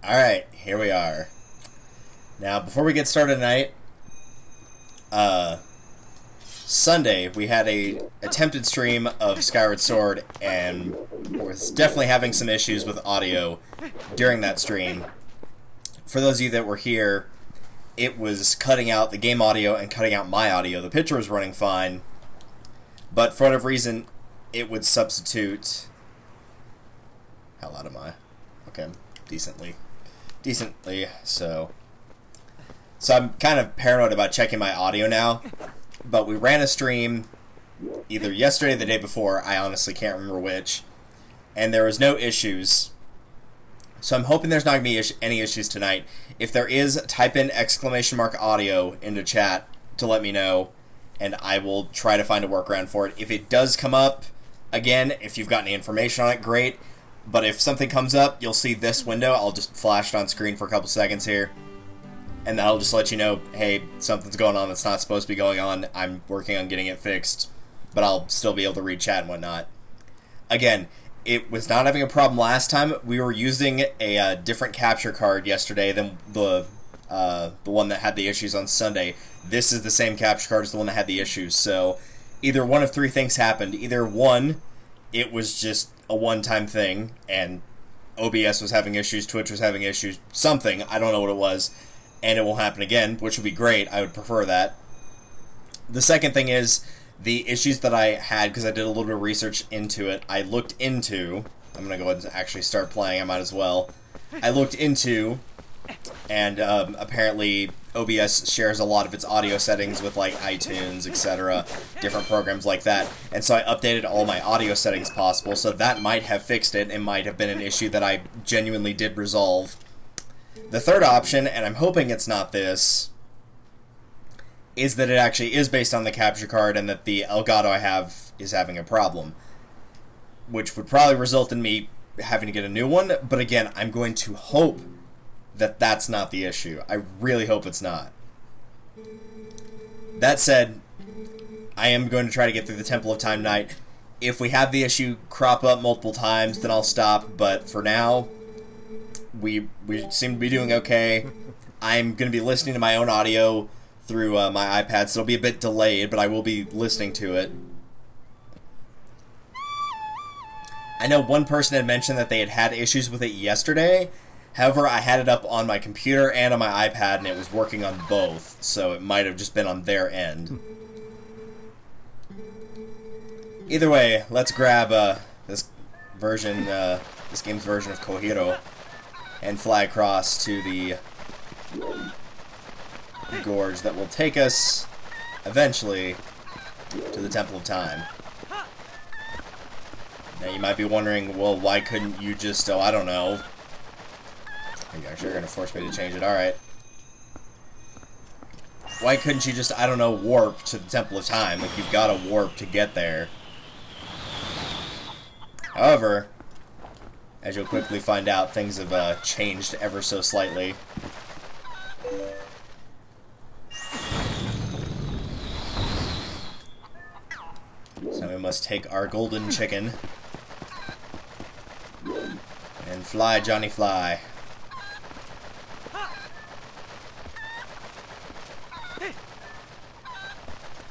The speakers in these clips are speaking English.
Alright, here we are. Now, before we get started tonight, Sunday, we had a attempted stream of Skyward Sword, and was definitely having some issues with audio during that stream. For those of you that were here, it was cutting out the game audio and cutting out my audio. The picture was running fine, but for whatever reason, it would substitute... How loud am I? Okay, decently, so I'm kind of paranoid about checking my audio now, but we ran a stream either yesterday or the day before, I honestly can't remember which, and there was no issues, so I'm hoping there's not going to be any issues tonight. If there is, type in !audio into chat to let me know, and I will try to find a workaround for it. If it does come up, again, if you've got any information on it, great. But if something comes up, you'll see this window. I'll just flash it on screen for a couple seconds here. And that'll just let you know, hey, something's going on that's not supposed to be going on. I'm working on getting it fixed. But I'll still be able to read chat and whatnot. Again, it was not having a problem last time. We were using a different capture card yesterday than the one that had the issues on Sunday. This is the same capture card as the one that had the issues. So either one of three things happened. Either one, it was just a one-time thing, and OBS was having issues, Twitch was having issues, something, I don't know what it was, and it won't happen again, which would be great. I would prefer that. The second thing is, the issues that I had, because I did a little bit of research into it, I looked into, I'm going to go ahead and actually start playing, I might as well, I looked into, and apparently OBS shares a lot of its audio settings with like iTunes, etc., different programs like that, and so I updated all my audio settings possible, so that might have fixed it. It might have been an issue that I genuinely did resolve. The third option, and I'm hoping it's not this, is that it actually is based on the capture card and that the Elgato I have is having a problem, which would probably result in me having to get a new one, but again, I'm going to hope that that's not the issue. I really hope it's not. That said, I am going to try to get through the Temple of Time tonight. If we have the issue crop up multiple times, then I'll stop, but for now, we seem to be doing okay. I'm going to be listening to my own audio through my iPad, so it'll be a bit delayed, but I will be listening to it. I know one person had mentioned that they had issues with it yesterday. However, I had it up on my computer and on my iPad, and it was working on both, so it might have just been on their end. Either way, let's grab this game's version of Kohiro, and fly across to the gorge that will take us, eventually, to the Temple of Time. Now, you might be wondering, well, why couldn't you just, I don't know... You're actually going to force me to change it. Alright. Why couldn't you just, I don't know, warp to the Temple of Time? Like, you've got to warp to get there. However, as you'll quickly find out, things have changed ever so slightly. So we must take our golden chicken and fly, Johnny, fly.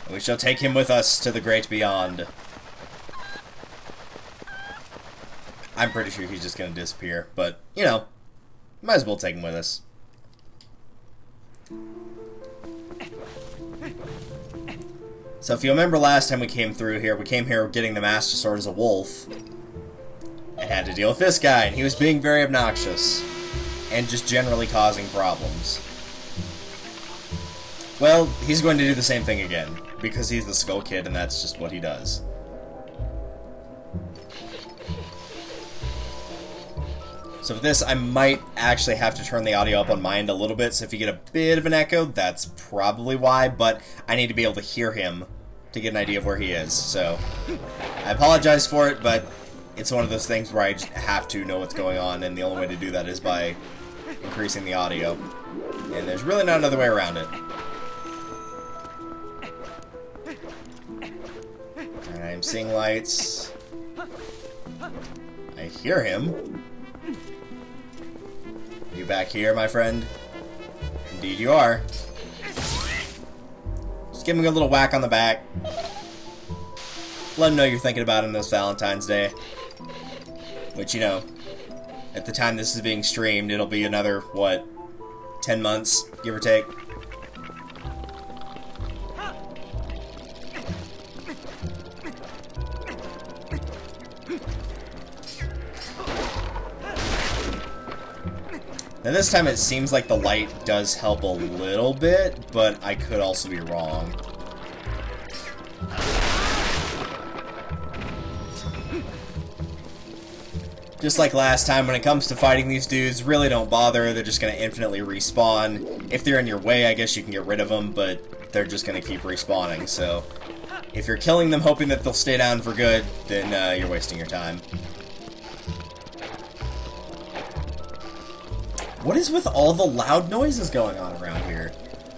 We shall take him with us to the great beyond. I'm pretty sure he's just going to disappear, but, you know, might as well take him with us. So if you remember last time we came through here, we came here getting the Master Sword as a wolf, and had to deal with this guy, and he was being very obnoxious, and just generally causing problems. Well, he's going to do the same thing again, because he's the Skull Kid, and that's just what he does. So for this, I might actually have to turn the audio up on my end a little bit, so if you get a bit of an echo, that's probably why, but I need to be able to hear him to get an idea of where he is, so I apologize for it, but it's one of those things where I just have to know what's going on, and the only way to do that is by increasing the audio, and there's really not another way around it. I'm seeing lights. I hear him. Are you back here, my friend? Indeed you are. Just give him a little whack on the back. Let him know you're thinking about him this Valentine's Day. Which, you know, at the time this is being streamed, it'll be another, what, 10 months, give or take? Now this time it seems like the light does help a little bit, but I could also be wrong. Just like last time, when it comes to fighting these dudes, really don't bother. They're just going to infinitely respawn. If they're in your way, I guess you can get rid of them, but they're just going to keep respawning. So if you're killing them hoping that they'll stay down for good, then you're wasting your time. What is with all the loud noises going on around here?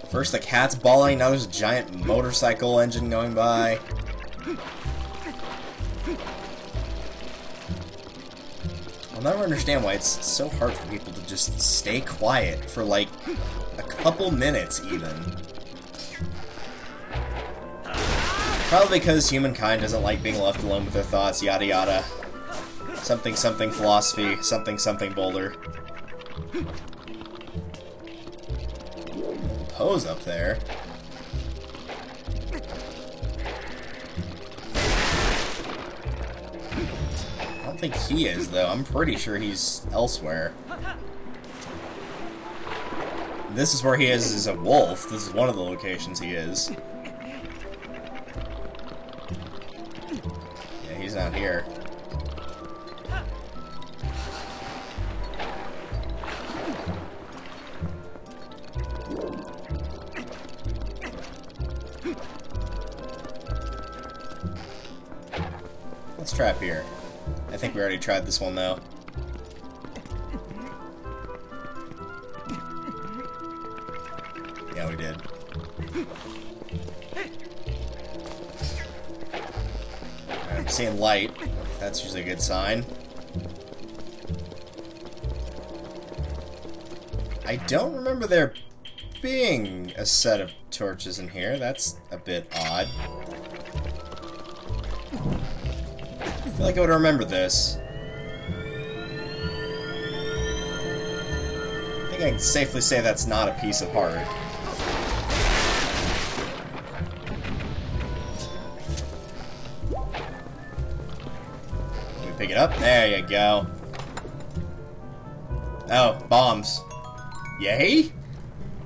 First the cat's bawling, now there's a giant motorcycle engine going by. I'll never understand why it's so hard for people to just stay quiet for like a couple minutes even. Probably because humankind doesn't like being left alone with their thoughts, yada yada. Something something philosophy, something something boulder. Pose up there. I don't think he is, though. I'm pretty sure he's elsewhere. This is where he is a wolf. This is one of the locations he is. Yeah, he's not here. Let's try up here. I think we already tried this one, though. Yeah, we did. I'm seeing light. That's usually a good sign. I don't remember there being a set of torches in here. That's a bit odd. I feel like I would remember this. I think I can safely say that's not a piece of heart. Let me pick it up. There you go. Oh, bombs. Yay?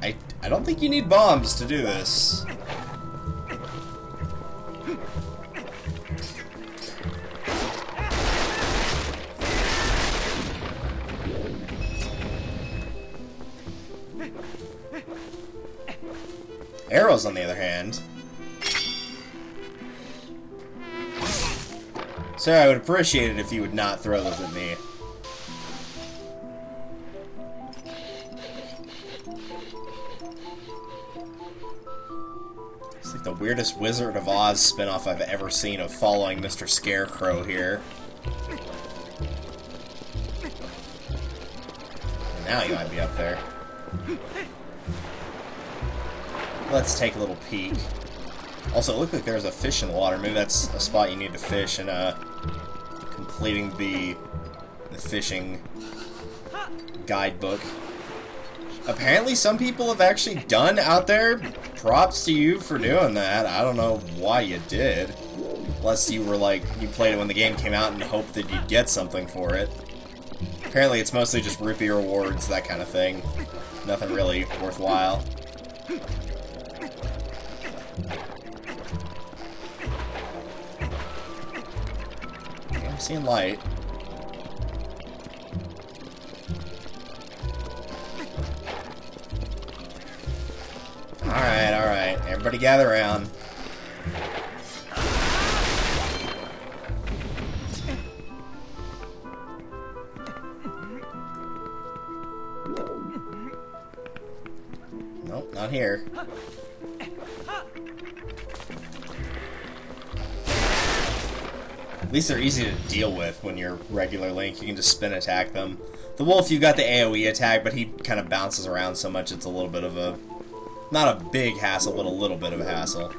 I don't think you need bombs to do this. Arrows, on the other hand. Sir, I would appreciate it if you would not throw those at me. It's like the weirdest Wizard of Oz spinoff I've ever seen of following Mr. Scarecrow here. Now you might be up there. Let's take a little peek. Also, it looked like there was a fish in the water. Maybe that's a spot you need to fish in completing the fishing guidebook. Apparently, some people have actually done out there. Props to you for doing that. I don't know why you did. Unless you were like, you played it when the game came out and hoped that you'd get something for it. Apparently, it's mostly just rupee rewards, that kind of thing. Nothing really worthwhile. I'm seeing light. Alright, alright. Everybody gather around. Nope, not here. At least they're easy to deal with when you're regular Link. You can just spin attack them. The wolf, you got the AoE attack, but he kind of bounces around so much it's a little bit of a... Not a big hassle, but a little bit of a hassle.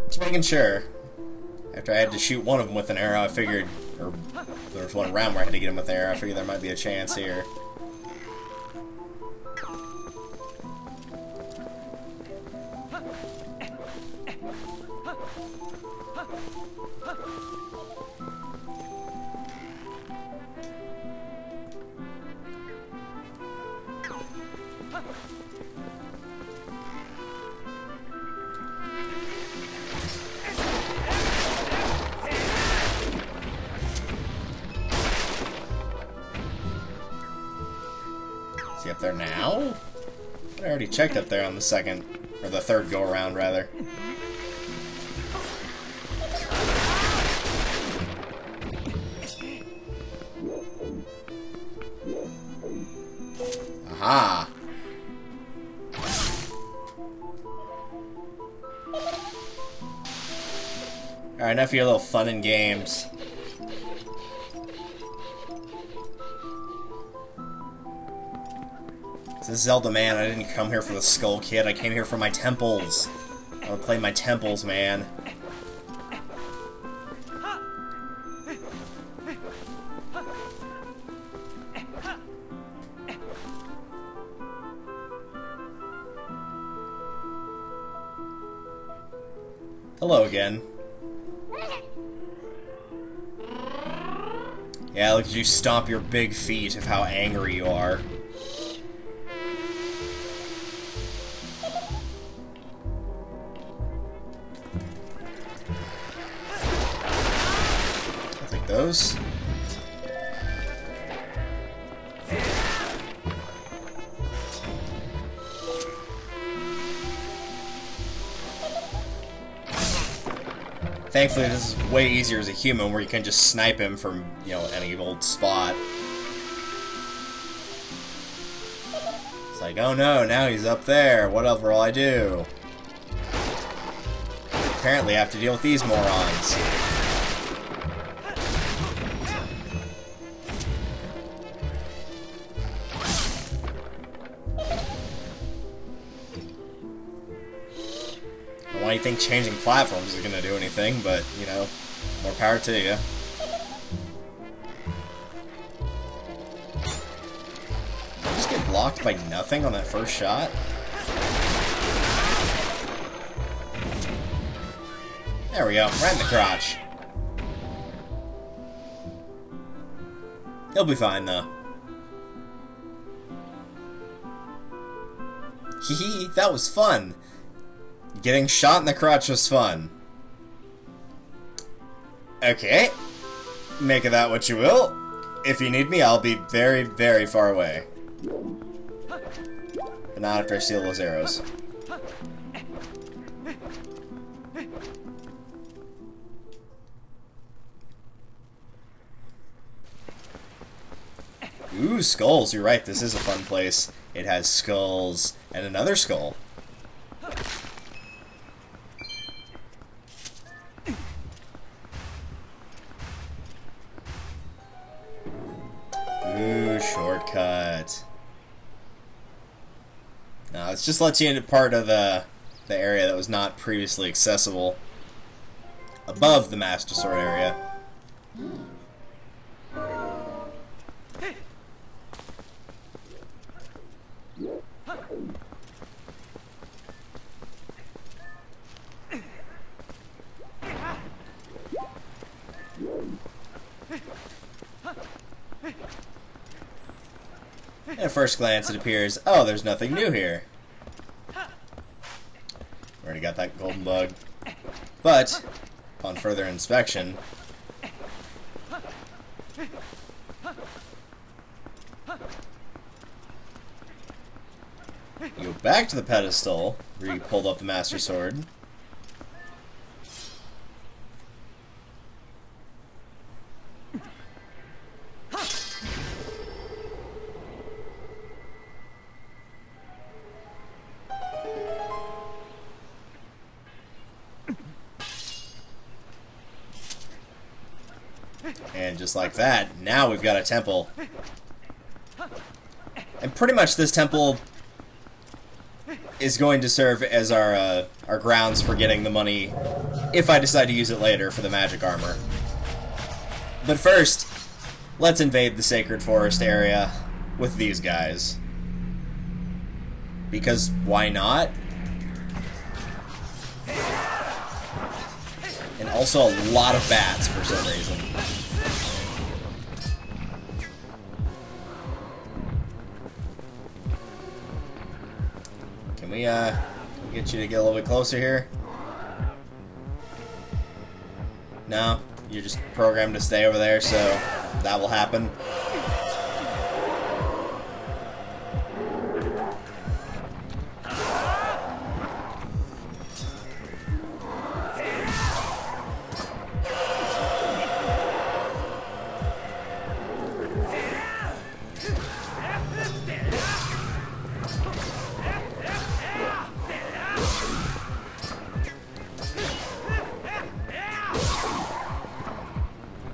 Just making sure. After I had to shoot one of them with an arrow, I figured, or there was one round where I had to get him with an arrow, I figured there might be a chance here. Is he up there now? I already checked up there on the second, or the third go around rather. Aha! Alright, enough of your little fun and games. This is Zelda, man. I didn't come here for the Skull Kid. I came here for my temples. I want to play my temples, man. Hello again. Yeah, look at you stomp your big feet of how angry you are. I'll take those. Thankfully, this is way easier as a human, where you can just snipe him from, you know, any old spot. It's like, oh no, now he's up there. Whatever will I do? Apparently, I have to deal with these morons. I don't think changing platforms is going to do anything, but, you know, more power to you. Did I just get blocked by nothing on that first shot? There we go, right in the crotch. He'll be fine, though. Hee, that was fun. Getting shot in the crotch was fun. Okay. Make of that what you will. If you need me, I'll be very, very far away. But not after I steal those arrows. Ooh, skulls. You're right, this is a fun place. It has skulls and another skull. Ooh, shortcut. No, this just lets you into part of the area that was not previously accessible above the Master Sword area. At first glance, it appears, oh, there's nothing new here. We're gonna got that golden bug. But, upon further inspection, you go back to the pedestal, where you pulled up the Master Sword. And just like that, now we've got a temple. And pretty much this temple is going to serve as our grounds for getting the money if I decide to use it later for the magic armor. But first, let's invade the Sacred Forest area with these guys. Because why not? And also a lot of bats for some reason. Can we get you to get a little bit closer here? No? You're just programmed to stay over there, so that will happen.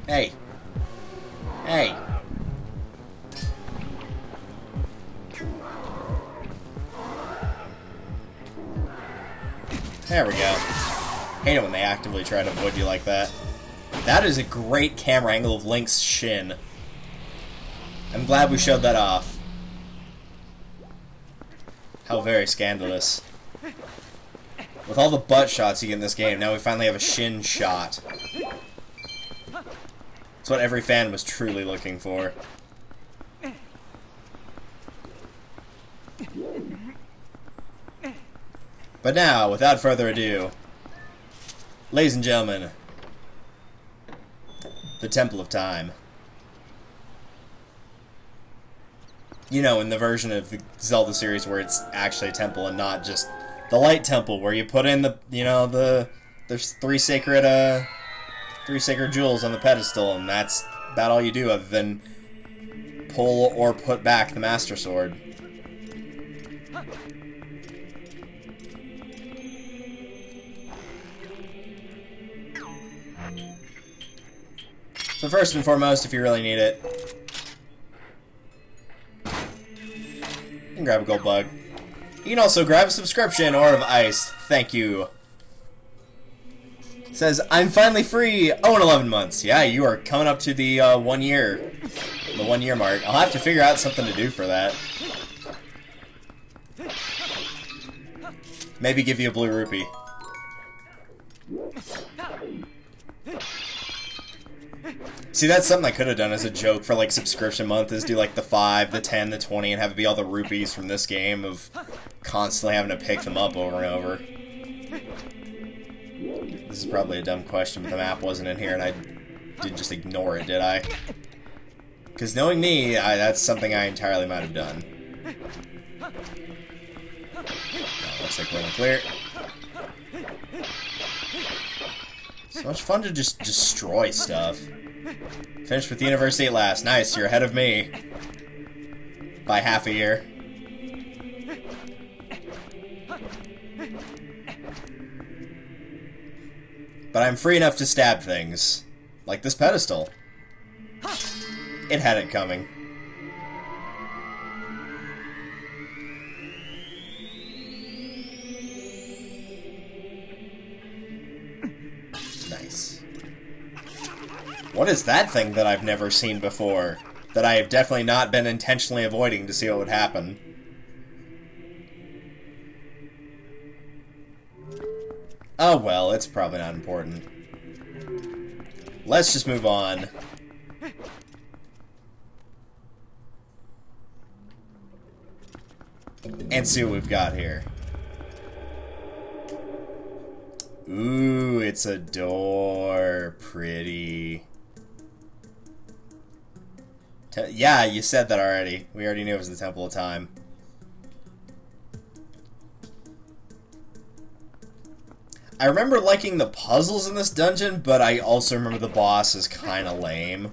Hey. Hey. There we go. Hate it when they actively try to avoid you like that. That is a great camera angle of Link's shin. I'm glad we showed that off. How very scandalous. With all the butt shots you get in this game, now we finally have a shin shot. It's what every fan was truly looking for. But now, without further ado, ladies and gentlemen, the Temple of Time. You know, in the version of the Zelda series where it's actually a temple and not just the Light Temple, where you put in the, you know, there's three sacred jewels on the pedestal, and that's about all you do other than pull or put back the Master Sword. So first and foremost, if you really need it, you can grab a gold bug. You can also grab a subscription or of ice. Thank you. It says, I'm finally free! Oh, in 11 months. Yeah, you are coming up to the 1 year. The 1 year mark. I'll have to figure out something to do for that. Maybe give you a blue rupee. See, that's something I could have done as a joke for, like, subscription month, is do, like, the 5, the 10, the 20, and have it be all the rupees from this game of constantly having to pick them up over and over. This is probably a dumb question, but the map wasn't in here, and I didn't just ignore it, did I? Because knowing me, that's something I entirely might have done. Looks like we're in the clear. So much fun to just destroy stuff. Finished with the university at last. Nice, you're ahead of me. By half a year. But I'm free enough to stab things. Like this pedestal. It had it coming. Nice. What is that thing that I've never seen before? That I have definitely not been intentionally avoiding to see what would happen? Oh well, it's probably not important. Let's just move on. And see what we've got here. Ooh, it's a door. Pretty. Yeah, you said that already. We already knew it was the Temple of Time. I remember liking the puzzles in this dungeon, but I also remember the boss is kind of lame.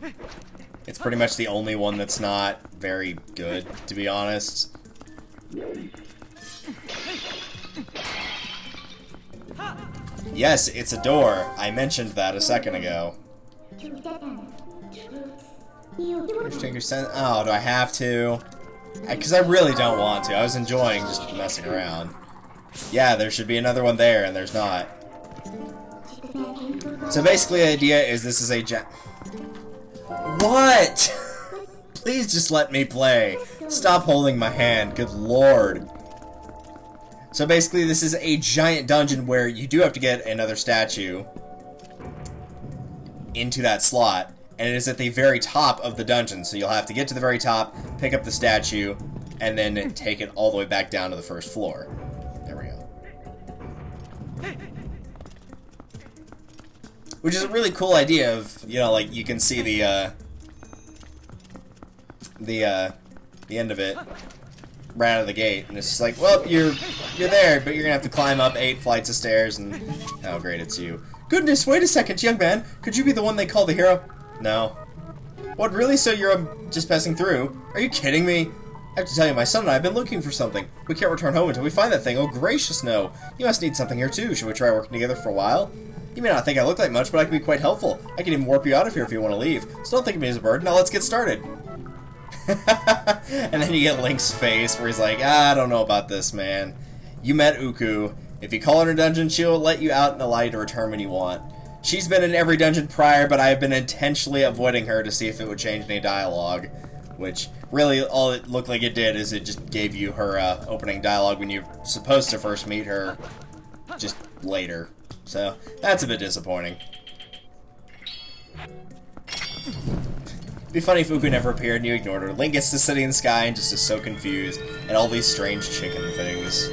It's pretty much the only one that's not very good, to be honest. Yes, it's a door. I mentioned that a second ago. Oh, do I have to? Because I really don't want to. I was enjoying just messing around. Yeah, there should be another one there, and there's not. So basically the idea is this is a What? Please just let me play. Stop holding my hand, good lord. So basically this is a giant dungeon where you do have to get another statue into that slot, and it is at the very top of the dungeon, so you'll have to get to the very top, pick up the statue, and then take it all the way back down to the first floor. There we go. Which is a really cool idea of, you know, like, you can see the end of it right out of the gate, and it's just like, well, you're there, but you're gonna have to climb up 8 flights of stairs, and oh great, it's you. Goodness, wait a second, young man, could you be the one they call the hero? No. What, really? So you're just passing through? Are you kidding me? I have to tell you, my son and I have been looking for something. We can't return home until we find that thing. Oh gracious, no. You must need something here too. Should we try working together for a while? You may not think I look like much, but I can be quite helpful. I can even warp you out of here if you want to leave. So don't think of me as a burden. Now let's get started. And then you get Link's face where he's like, I don't know about this, man. You met Uku. If you call her in a dungeon, she'll let you out and allow you to return when you want. She's been in every dungeon prior, but I have been intentionally avoiding her to see if it would change any dialogue. Which, really, all it looked like it did is it just gave you her opening dialogue when you're supposed to first meet her just later. So, that's a bit disappointing. It'd be funny if Uku never appeared and you ignored her. Link gets to sitting in the sky and just is so confused at all these strange chicken things.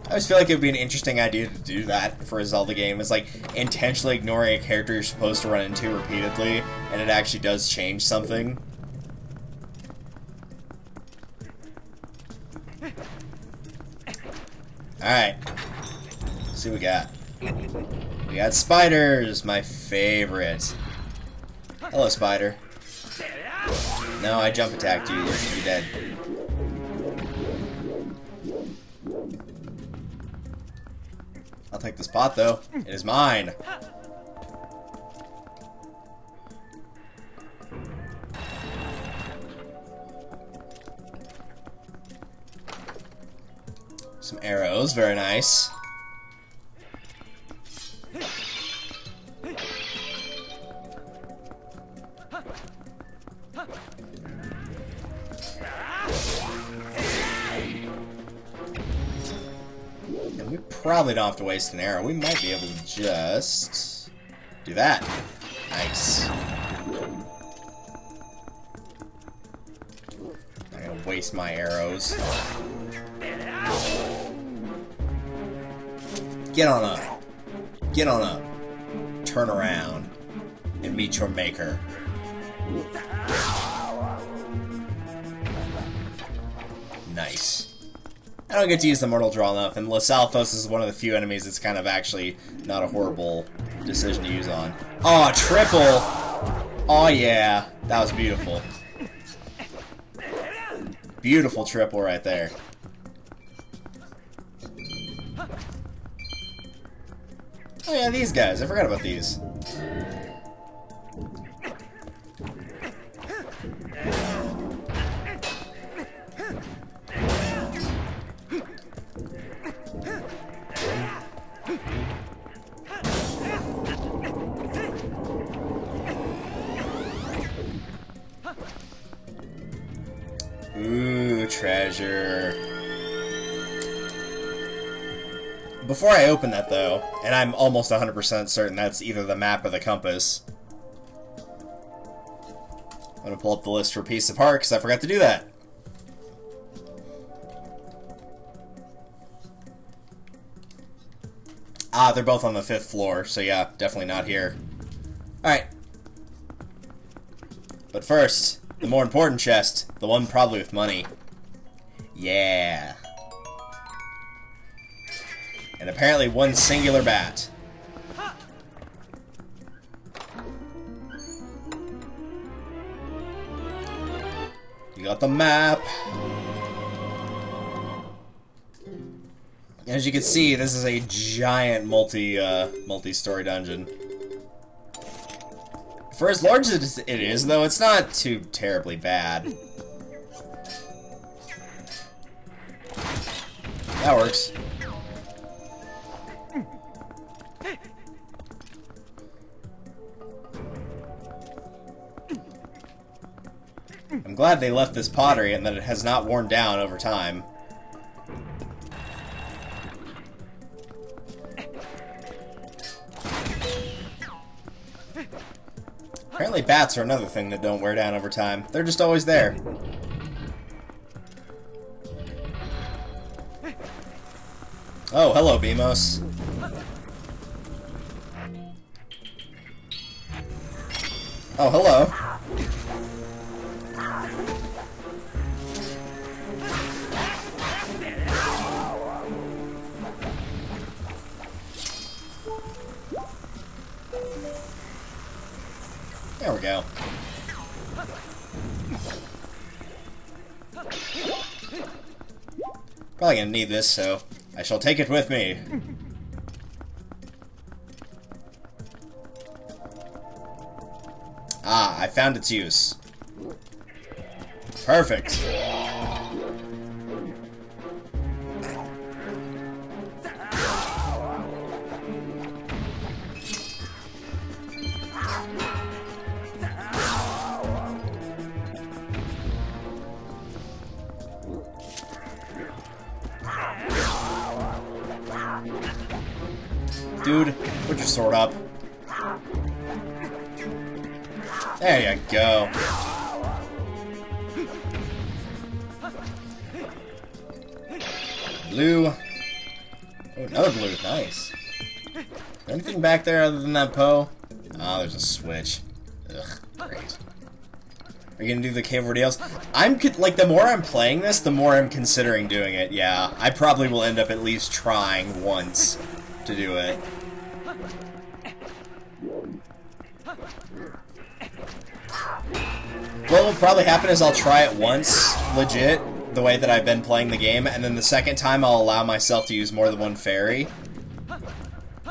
I always feel like it would be an interesting idea to do that for a Zelda game, is like intentionally ignoring a character you're supposed to run into repeatedly, and it actually does change something. Alright. Let's see what we got. We got spiders, my favorite. Hello, spider. No, I jump attacked you. You're dead. I'll take this pot, though. It is mine. Some arrows, very nice. And we probably don't have to waste an arrow. We might be able to just do that. Nice. I'm gonna waste my arrows. Get on up. Get on up. Turn around and meet your maker. Nice. I don't get to use the Mortal Draw enough, and Lysalphos is one of the few enemies that's kind of actually not a horrible decision to use on. Oh, triple! Oh yeah, that was beautiful. Beautiful triple right there. Oh yeah, these guys. I forgot about these. Ooh, treasure. Before I open that, though, and I'm almost 100% certain that's either the map or the compass, I'm going to pull up the list for Piece of Heart, because I forgot to do that. Ah, they're both on the 5th floor, so yeah, definitely not here. Alright. But first, the more important chest, the one probably with money. Yeah. And apparently one singular bat. You got the map. As you can see, this is a giant multi-story dungeon. For as large as it is, though, it's not too terribly bad. That works. I'm glad they left this pottery and that it has not worn down over time. Apparently bats are another thing that don't wear down over time. They're just always there. Oh, hello, Beamos. Oh, hello. There we go. Probably gonna need this, so I shall take it with me. Ah, I found its use. Perfect. Dude, put your sword up. There you go. Blue. Oh, another blue. Nice. Anything back there other than that Poe? Oh, there's a switch. Ugh, great. Are you gonna do the cave ordeals? Like, the more I'm playing this, the more I'm considering doing it, yeah. I probably will end up at least trying once to do it. What will probably happen is I'll try it once, legit, the way that I've been playing the game, and then the second time I'll allow myself to use more than one fairy.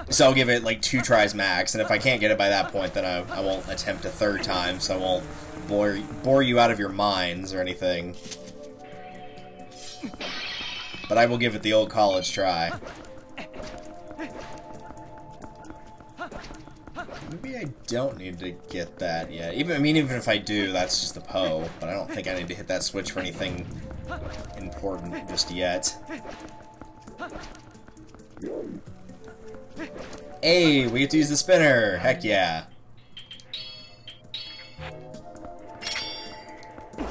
So I'll give it like 2 tries max, and if I can't get it by that point, then I won't attempt a 3rd time, so I won't bore you out of your minds or anything. But I will give it the old college try. Maybe I don't need to get that yet. Even if I do, that's just the Poe. But I don't think I need to hit that switch for anything important just yet. Hey, we get to use the spinner! Heck yeah!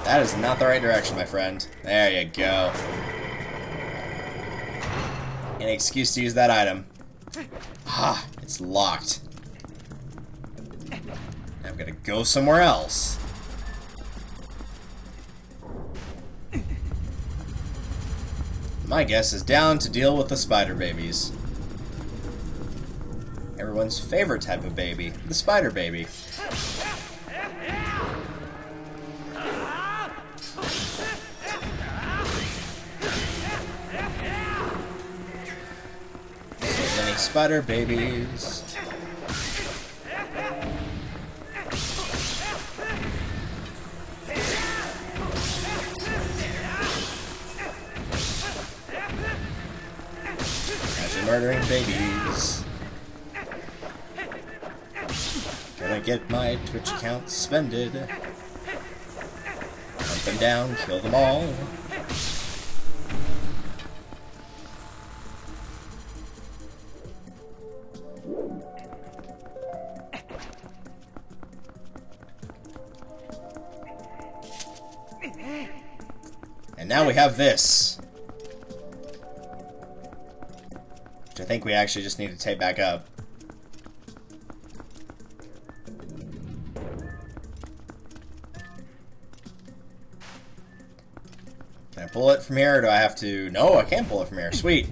That is not the right direction, my friend. There you go. Any excuse to use that item. Ah, it's locked. I'm gonna go somewhere else. My guess is down to deal with the spider babies. Everyone's favorite type of baby, the spider baby. So many spider babies. Murdering babies. Gonna get my Twitch account suspended. Hunt them down, kill them all. And now we have this. I think we actually just need to tape back up. Can I pull it from here, or do I have to... No, I can pull it from here. Sweet.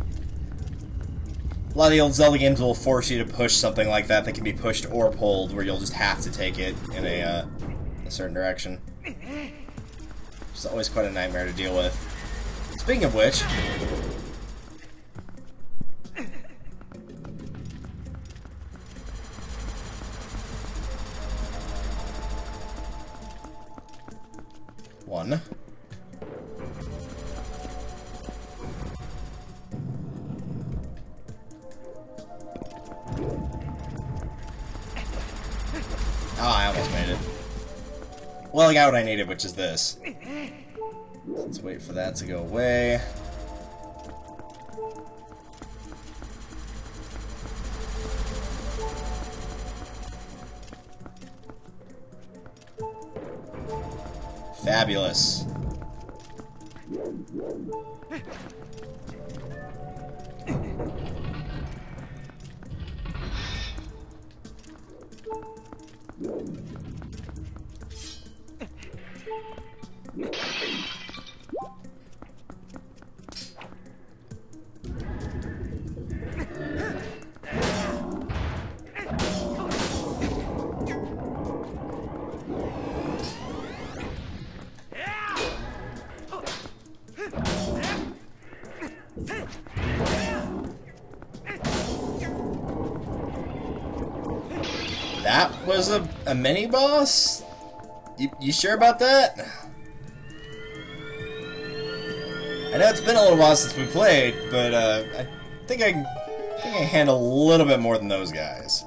A lot of the old Zelda games will force you to push something like that can be pushed or pulled, where you'll just have to take it in a certain direction. It's always quite a nightmare to deal with. Speaking of which... One. Oh, I almost made it. Well, I got what I needed, which is this. Let's wait for that to go away. Fabulous. That was a mini boss? You sure about that? I know it's been a little while since we played, but I think I can handle a little bit more than those guys.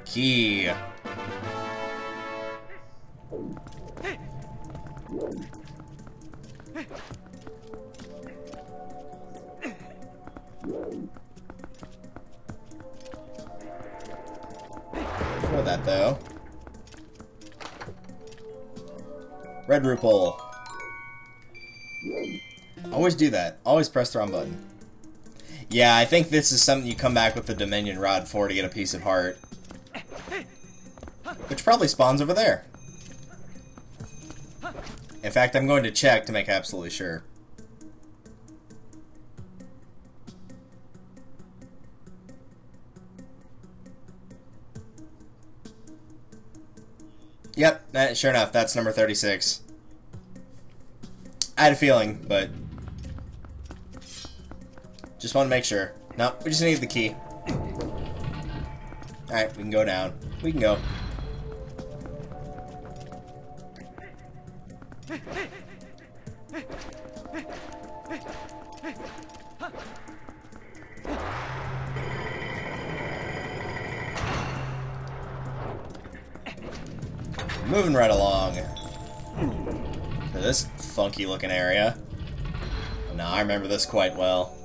Key. Before that, though. Red Rupole. Always do that. Always press the wrong button. Yeah, I think this is something you come back with the Dominion Rod for to get a piece of heart. Which probably spawns over there. In fact, I'm going to check to make absolutely sure. Yep, sure enough, that's number 36. I had a feeling, but just want to make sure. Nope, we just need the key. Alright, we can go down. We can go. Moving right along to this funky looking area. Now I remember this quite well.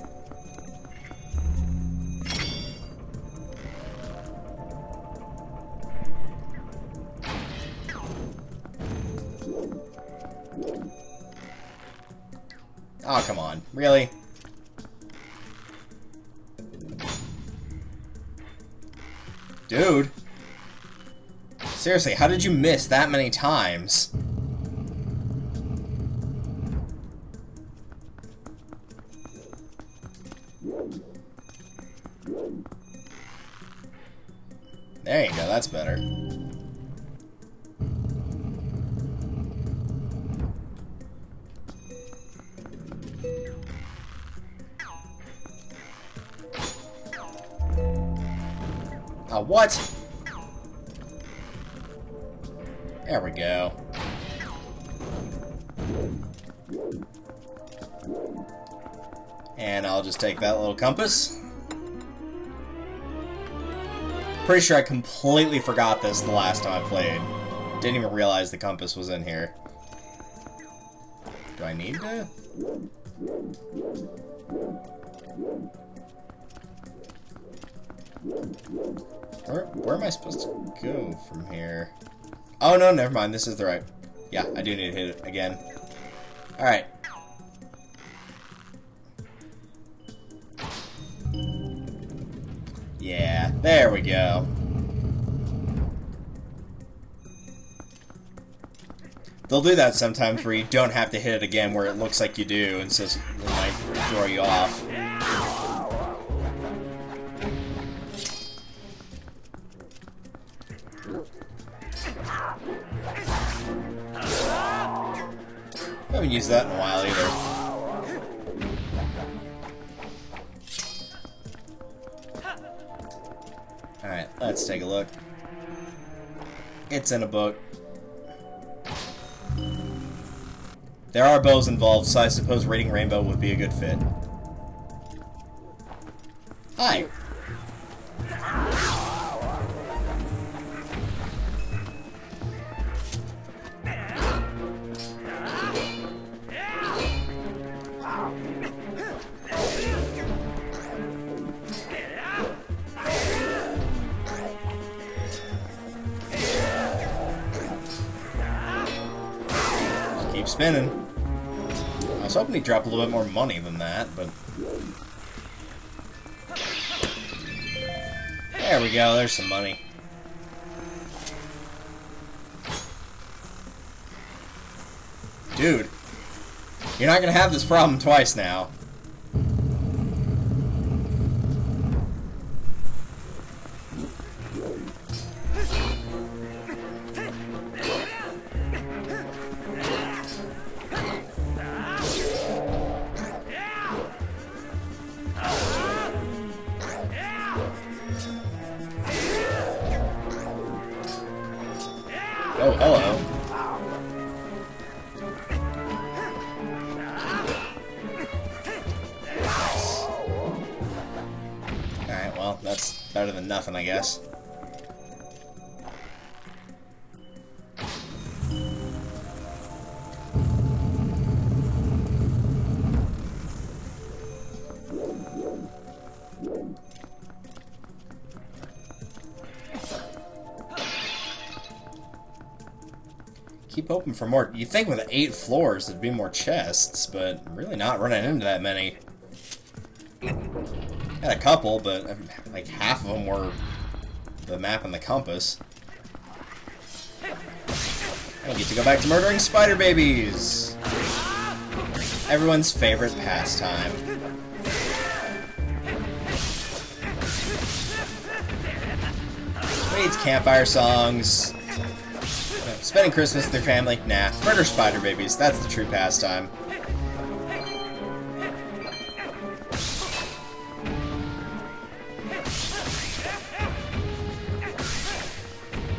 Oh, come on. Really? Dude. Seriously, how did you miss that many times? There you go, that's better. Oh, what? There we go. And I'll just take that little compass. Pretty sure I completely forgot this the last time I played. Didn't even realize the compass was in here. Do I need to? Where am I supposed to go from here? Oh no, never mind. This is the right. Yeah, I do need to hit it again. Alright. Yeah, there we go. They'll do that sometimes where you don't have to hit it again where it looks like you do, and so it might throw you off. I haven't used that in a while either. Alright, let's take a look. It's in a book. There are bows involved, so I suppose Reading Rainbow would be a good fit. Hi! Keep spinning. I was hoping he'd drop a little bit more money than that, but... There we go, there's some money. Dude, you're not gonna have this problem twice now. Oh, hello. Alright, well, that's better than nothing, I guess. Keep hoping for more. You'd think with 8 floors there'd be more chests, but really not running into that many. Had a couple, but like half of them were the map and the compass. I get to go back to murdering spider babies! Everyone's favorite pastime. Who needs campfire songs? Spending Christmas with their family? Nah. Murder spider babies. That's the true pastime.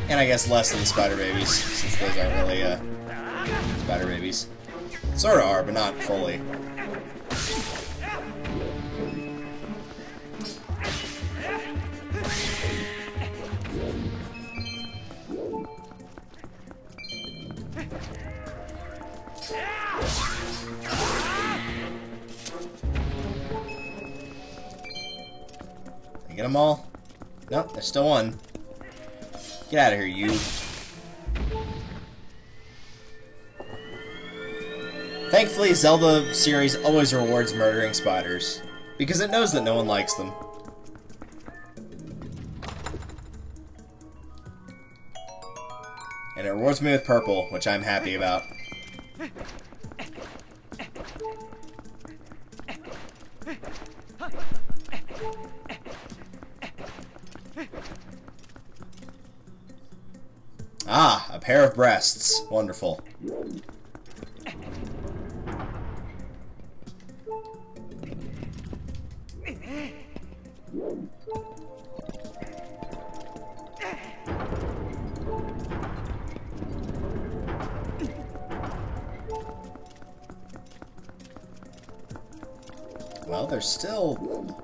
And I guess less than the spider babies, since those aren't really, spider babies. Sort of are, but not fully. Get them all? Nope, there's still one. Get out of here, you. Thankfully, Zelda series always rewards murdering spiders, because it knows that no one likes them. And it rewards me with purple, which I'm happy about. Ah, a pair of breasts. Wonderful. Well, there's still...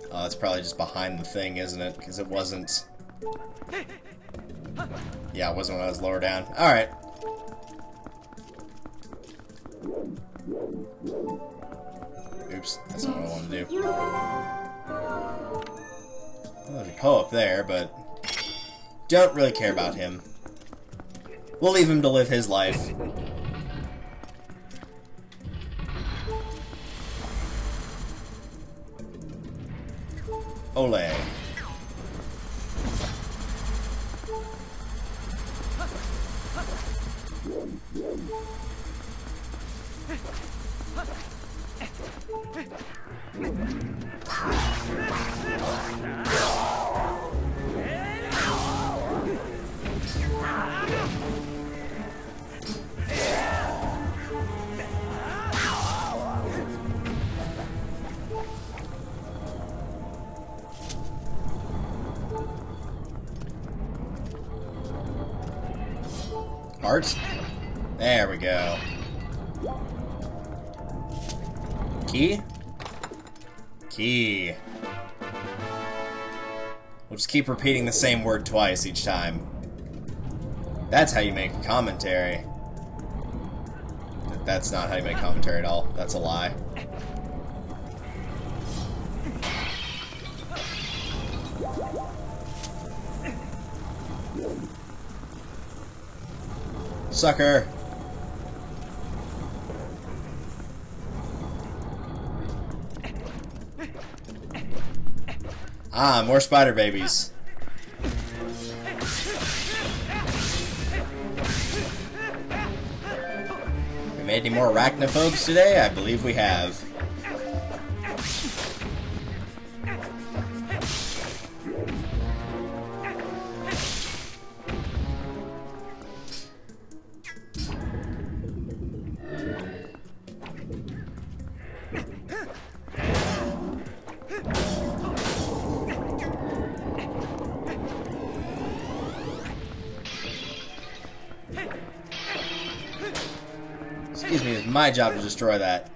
Oh, it's probably just behind the thing, isn't it? Because it wasn't... Yeah, it wasn't when I was lower down. Alright. Oops, that's not what I want to do. Well, there's a Poe up there, but... Don't really care about him. We'll leave him to live his life. Ole. Heart? There we go. Key? Key. We'll just keep repeating the same word twice each time. That's how you make a commentary. That's not how you make commentary at all. That's a lie. Sucker! Ah, more spider babies. We made any more arachnophobes today? I believe we have. Excuse me, it's my job to destroy that.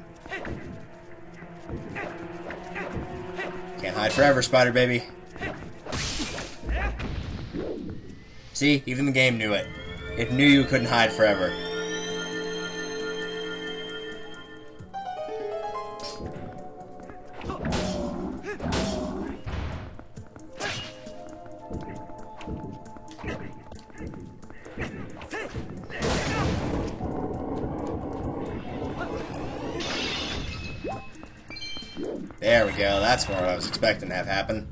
Can't hide forever, spider baby. See, even the game knew it. It knew you couldn't hide forever. There we go, that's more what I was expecting to have happen.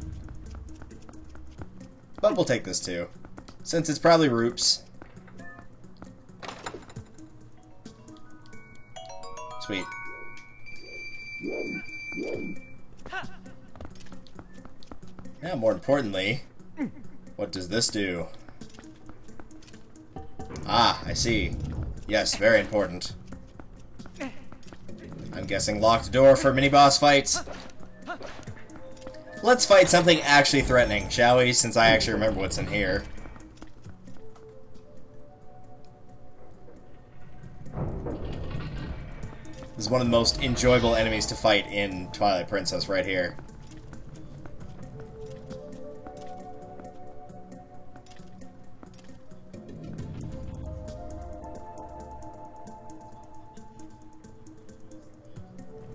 But we'll take this too, since it's probably Roops. Sweet. Now, more importantly, what does this do? Ah, I see. Yes, very important. I'm guessing locked door for mini-boss fights. Let's fight something actually threatening, shall we? Since I actually remember what's in here. This is one of the most enjoyable enemies to fight in Twilight Princess right here.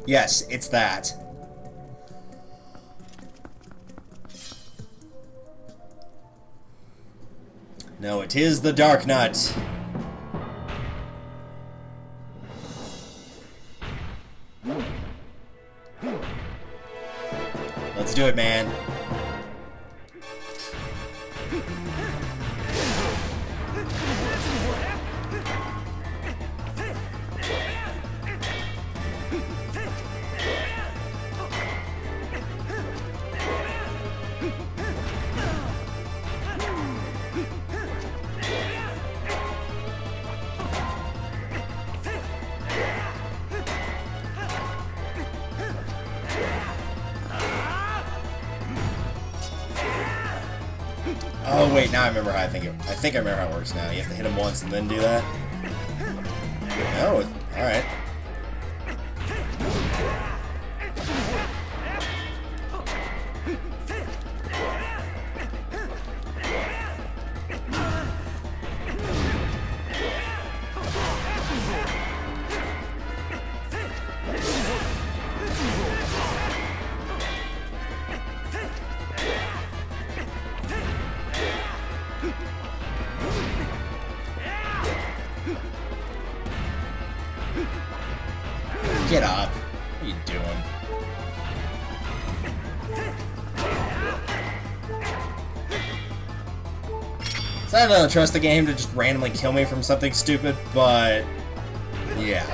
Yes, it's that. No, it is the Dark Nut. Let's do it, man. Oh wait, now I remember how I think I remember how it works now. You have to hit him once and then do that. Oh, alright. Get up. What are you doing? So I don't trust the game to just randomly kill me from something stupid, but yeah.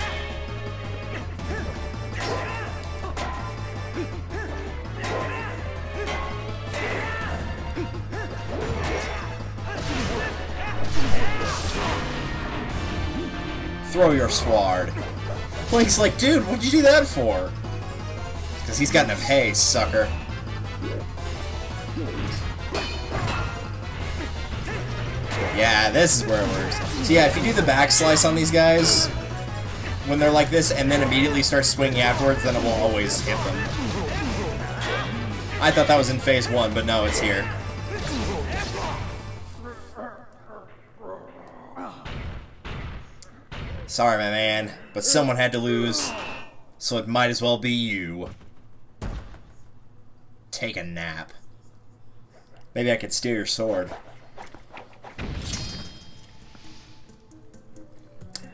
Throw your sword. Link's like, dude, what'd you do that for? Because he's got enough hay, sucker. Yeah, this is where it works. So yeah, if you do the back slice on these guys, when they're like this, and then immediately start swinging afterwards, then it will always hit them. I thought that was in phase 1, but no, it's here. Sorry, my man, but someone had to lose, so it might as well be you. Take a nap. Maybe I could steal your sword.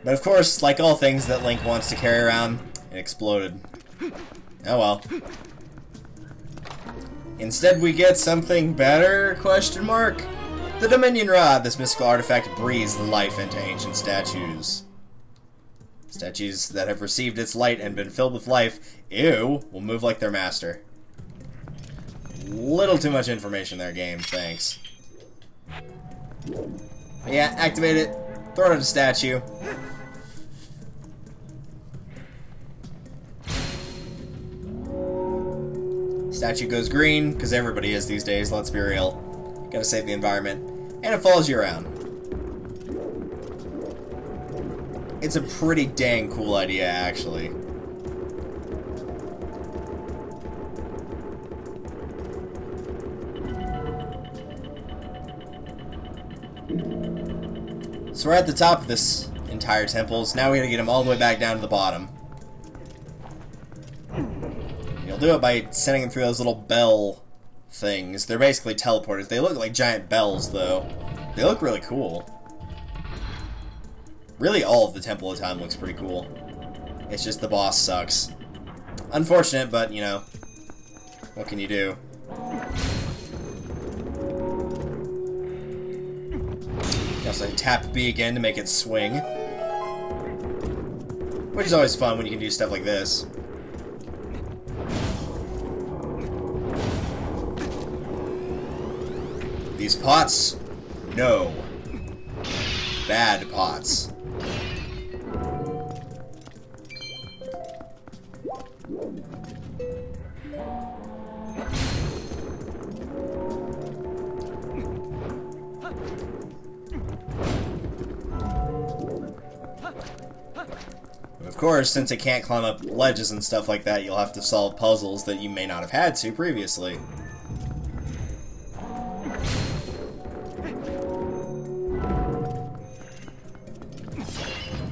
But of course, like all things that Link wants to carry around, it exploded. Oh well. Instead we get something better, question mark? The Dominion Rod. This mystical artifact breathes life into ancient statues. Statues that have received its light and been filled with life, ew, will move like their master. Little too much information there, game, thanks. But yeah, activate it, throw it at a statue. Statue goes green, because everybody is these days, let's be real. Gotta save the environment. And it follows you around. It's a pretty dang cool idea, actually. So we're at the top of this entire temple, so now we gotta get him all the way back down to the bottom. You'll do it by sending him through those little bell things. They're basically teleporters. They look like giant bells, though. They look really cool. Really, all of the Temple of Time looks pretty cool. It's just the boss sucks. Unfortunate, but, you know, what can you do? You also tap B again to make it swing. Which is always fun when you can do stuff like this. These pots? No. Bad pots. Of course, since it can't climb up ledges and stuff like that, you'll have to solve puzzles that you may not have had to previously.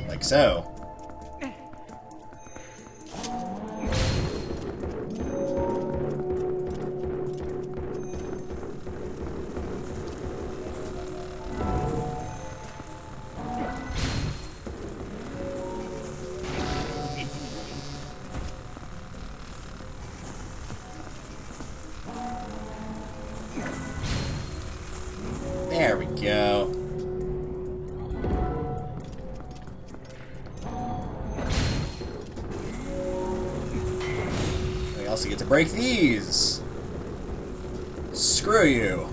Like so. There we go. We also get to break these. Screw you.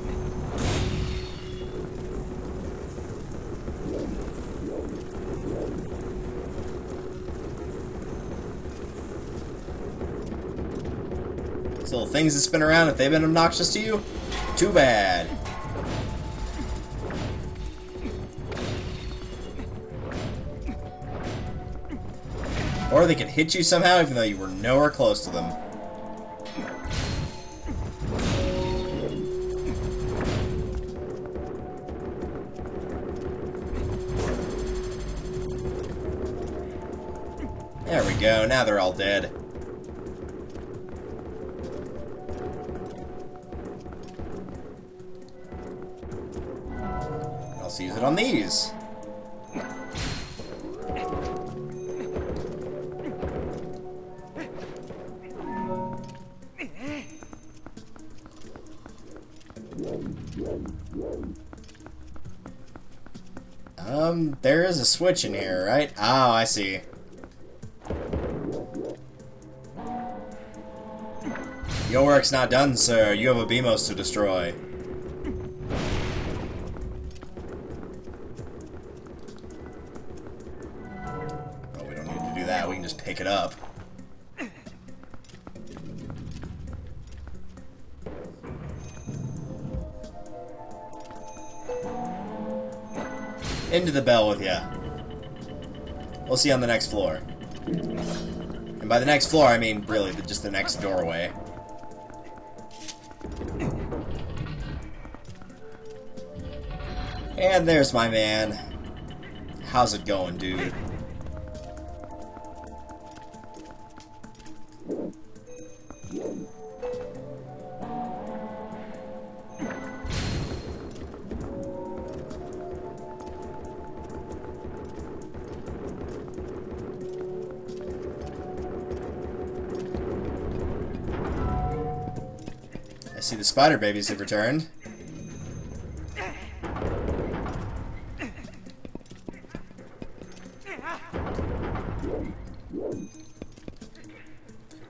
These little things that spin around, if they've been obnoxious to you, too bad. Or they could hit you somehow even though you were nowhere close to them. There we go, now they're all dead. I'll also use it on these. There is a switch in here, right? Oh, I see. Your work's not done, sir. You have a Beamos to destroy. Oh, we don't need to do that. We can just pick it up. Into the bell with ya. We'll see you on the next floor. And by the next floor, I mean really just the next doorway. And there's my man. How's it going, dude? I see the spider babies have returned.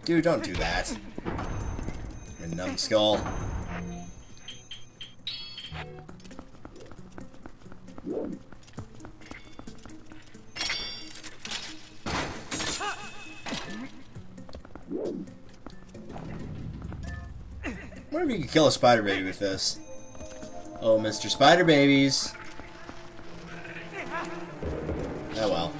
Dude, don't do that. You numbskull. I wonder if you could kill a spider baby with this. Oh, Mr. Spider Babies. Oh well.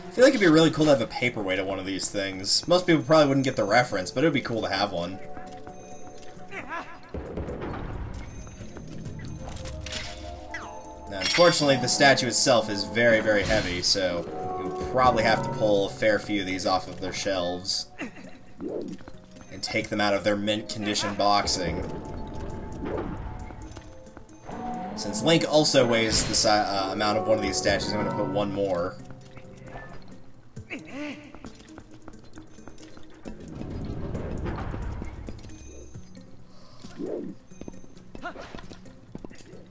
I feel like it'd be really cool to have a paperweight at one of these things. Most people probably wouldn't get the reference, but it would be cool to have one. Now, unfortunately, the statue itself is very, very heavy, so you would probably have to pull a fair few of these off of their shelves and take them out of their mint condition boxing. Since Link also weighs the amount of one of these statues, I'm going to put one more.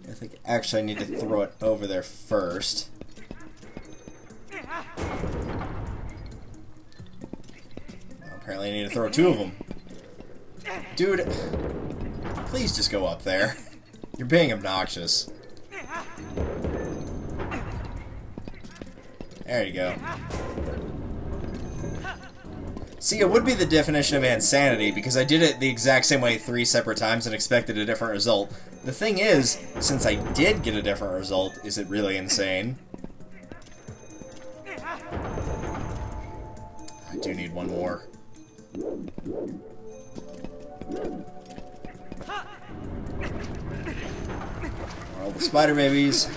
I think actually I need to throw it over there first. Well, apparently I need to throw two of them. Dude, please just go up there. You're being obnoxious. There you go. See, it would be the definition of insanity, because I did it the exact same way 3 separate times and expected a different result. The thing is, since I did get a different result, is it really insane? I do need one more. All the spider babies.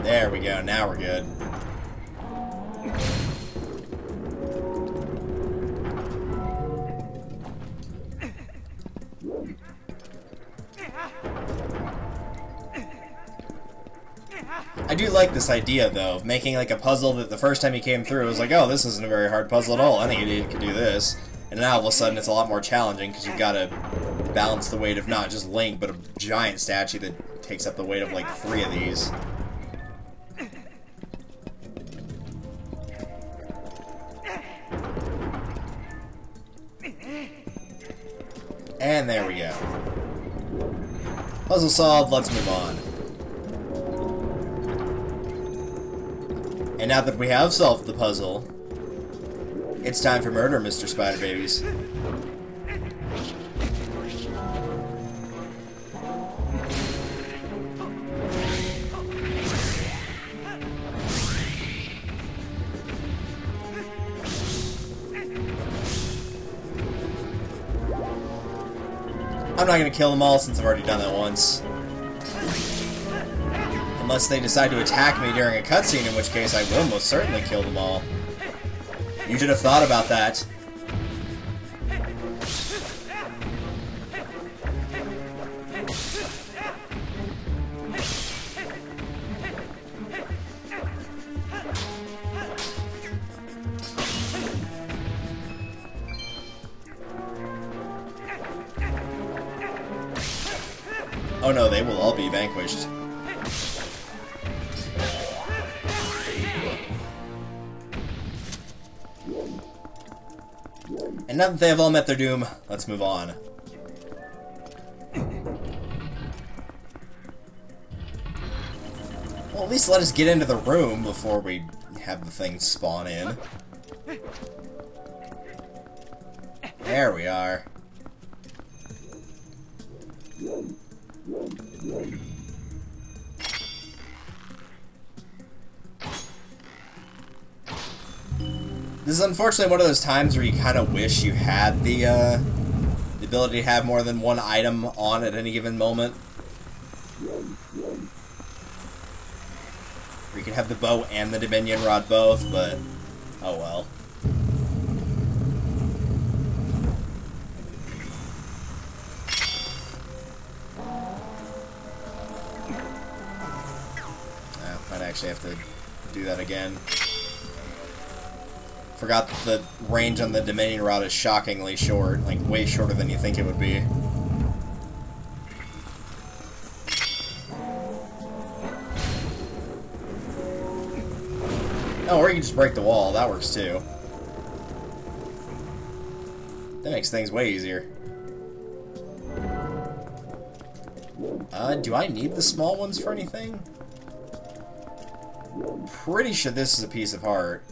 There we go, now we're good. I do like this idea, though, of making like a puzzle that the first time you came through, it was like, oh, this isn't a very hard puzzle at all. Any idiot could do this. And now all of a sudden it's a lot more challenging because you've got to balance the weight of not just Link, but a giant statue that takes up the weight of like 3 of these. And there we go. Puzzle solved, let's move on. And now that we have solved the puzzle, it's time for murder, Mr. Spider Babies. I'm not going to kill them all since I've already done that once. Unless they decide to attack me during a cutscene, in which case I will most certainly kill them all. You should have thought about that. Oh no, they will all be vanquished. And now that they have all met their doom, let's move on. Well, at least let us get into the room before we have the thing spawn in. There we are. This is unfortunately one of those times where you kind of wish you had the ability to have more than one item on at any given moment. Where you can have the bow and the Dominion Rod both, but oh well. Might actually have to do that again. Forgot that the range on the Dominion Rod is shockingly short, like way shorter than you think it would be. Oh, or you can just break the wall, that works too. That makes things way easier. Do I need the small ones for anything? Pretty sure this is a piece of heart.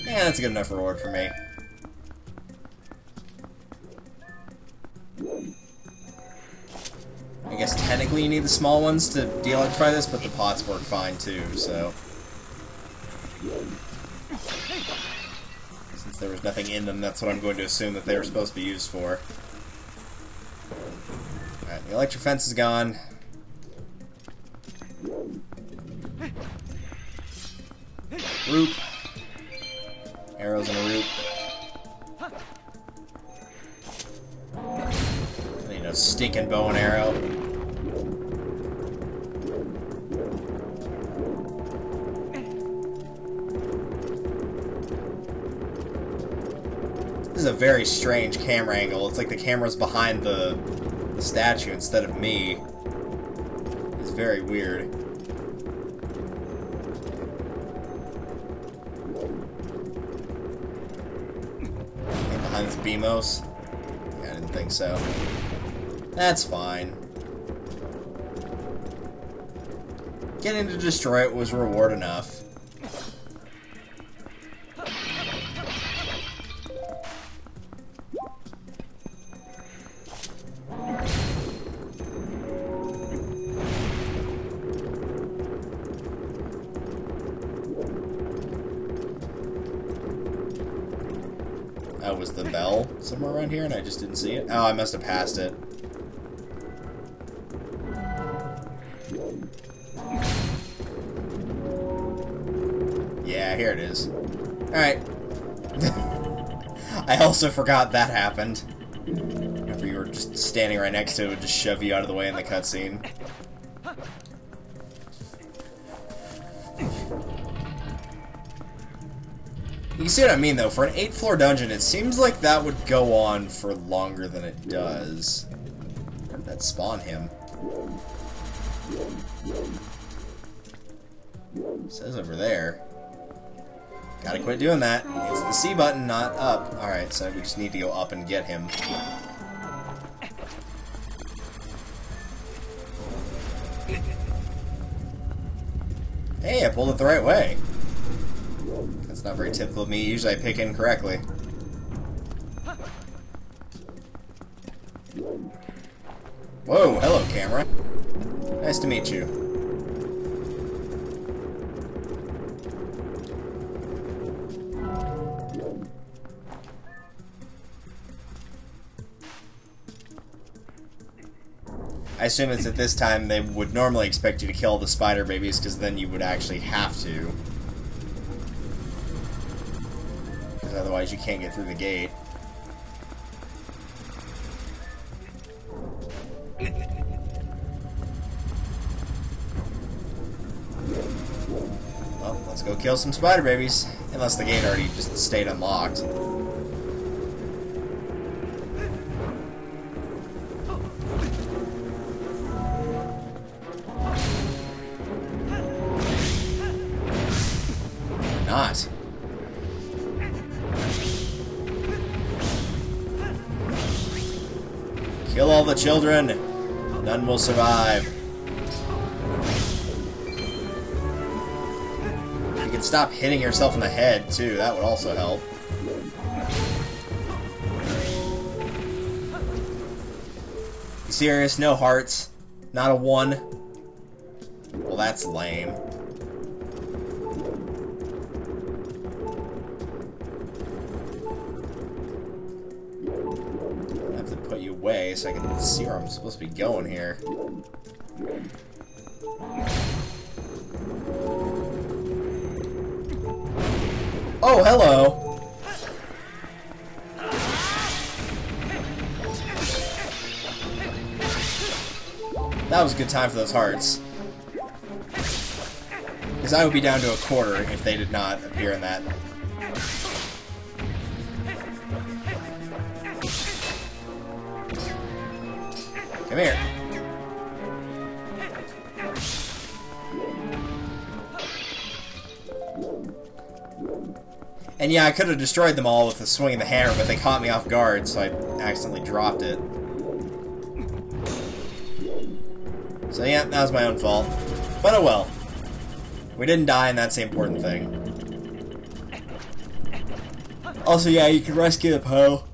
Yeah, that's a good enough reward for me. I guess technically you need the small ones to de-electrify this, but the pots work fine too, so... Since there was nothing in them, that's what I'm going to assume that they were supposed to be used for. Alright, the electric fence is gone. Roop. Arrows in a roop. I need a stinking bow and arrow. This is a very strange camera angle. It's like the camera's behind the statue instead of me. It's very weird. Behind this BMOS? Yeah, I didn't think so. That's fine. Getting to destroy it was reward enough. Oh, was the bell somewhere around here and I just didn't see it? Oh, I must have passed it. Yeah, here it is. Alright. I also forgot that happened. After you were just standing right next to it, it would just shove you out of the way in the cutscene. You can see what I mean, though. For an 8th floor dungeon, it seems like that would go on for longer than it does. Where did that spawn him? It says over there. Gotta quit doing that. It's the C button, not up. Alright, so we just need to go up and get him. Hey, I pulled it the right way. That's not very typical of me. Usually I pick incorrectly. Whoa, hello camera. Nice to meet you. assume it's at this time they would normally expect you to kill the spider babies, because then you would actually have to. Because otherwise you can't get through the gate. Well, let's go kill some spider babies. Unless the gate already just stayed unlocked. Not. Kill all the children. None will survive. If you could stop hitting yourself in the head, too, that would also help. You serious? No hearts? Not a 1? Well, that's lame. I have to put you away so I can see where I'm supposed to be going here. Oh, hello! That was a good time for those hearts. Because I would be down to a quarter if they did not appear in that. Come here. And yeah, I could have destroyed them all with the swing of the hammer, but they caught me off guard, so I accidentally dropped it. So yeah, that was my own fault. But oh well. We didn't die, and that's the important thing. Also, yeah, you can rescue the Poe.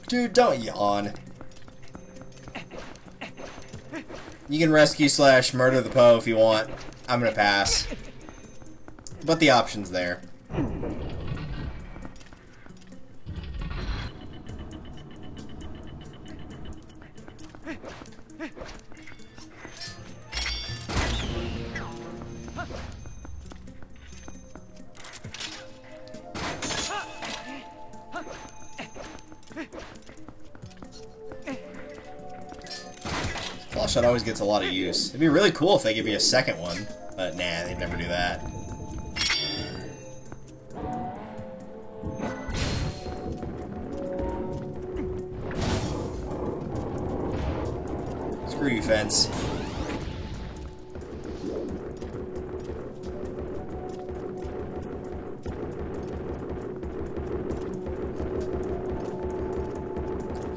Dude, don't yawn. You can rescue / murder the Poe if you want. I'm gonna pass. But the option's there. Claw shot always gets a lot of use. It'd be really cool if they give you a second one, but nah, they'd never do that. Screw you, fence.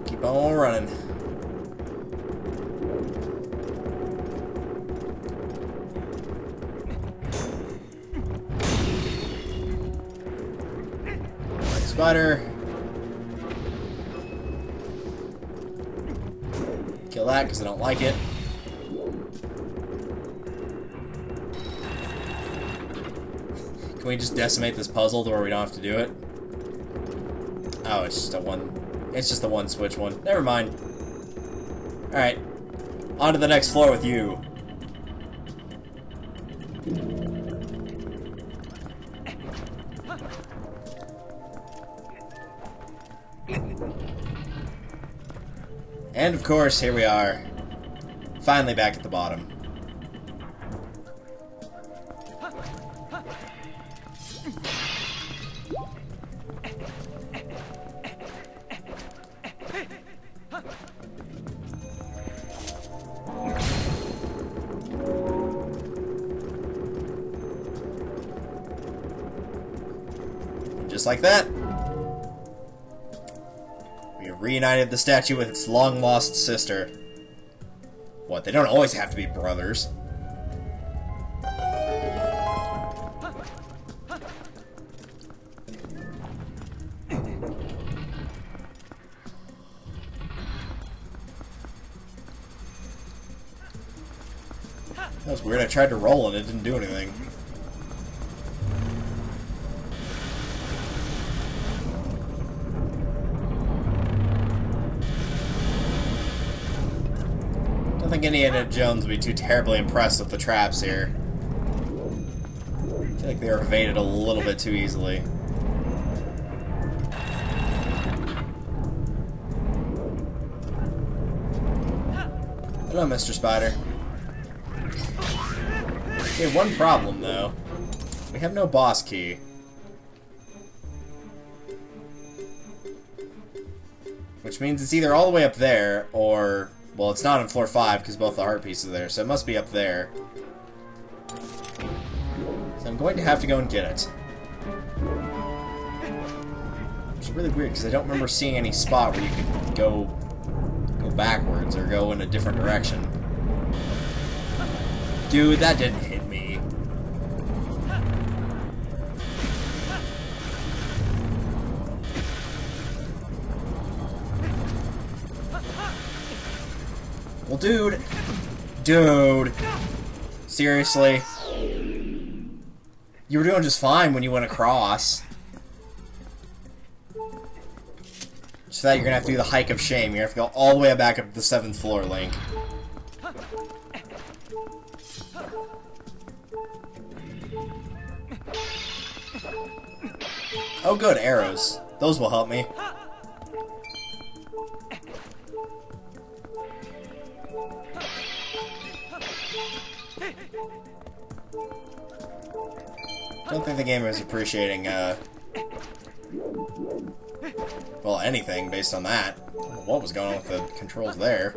Keep on running. Spider. Kill that because I don't like it. Can we just decimate this puzzle to where we don't have to do it? Oh, it's just a one. It's just a one switch one. Never mind. Alright. On to the next floor with you. And of course, here we are. Finally back at the bottom. And just like that, we have reunited the statue with its long-lost sister. What, they don't always have to be brothers. That was weird, I tried to roll and it didn't do anything. Indiana Jones would be too terribly impressed with the traps here. I feel like they were evaded a little bit too easily. Hello, Mr. Spider. Okay, one problem, though. We have no boss key. Which means it's either all the way up there, or... Well, it's not on floor 5, because both the heart pieces are there, so it must be up there. So I'm going to have to go and get it. Which is really weird, because I don't remember seeing any spot where you could go backwards, or go in a different direction. Dude, that didn't hit me. Well, dude, seriously? You were doing just fine when you went across. So that you're gonna have to do the hike of shame. You're gonna have to go all the way back up to the 7th floor, Link. Oh good, arrows. Those will help me. Don't think the game is appreciating, well, anything based on that. I don't know what was going on with the controls there.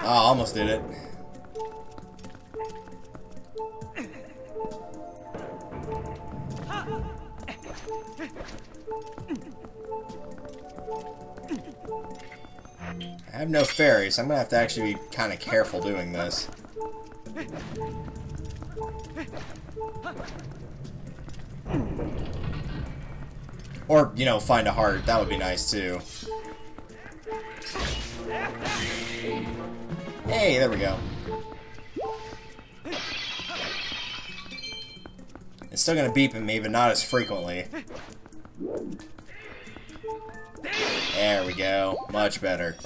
Oh, almost did it. I have no fairies, so I'm gonna have to actually be kind of careful doing this. Or, you know, find a heart. That would be nice, too. Hey, there we go. It's still gonna beep at me, but not as frequently. There we go. Much better.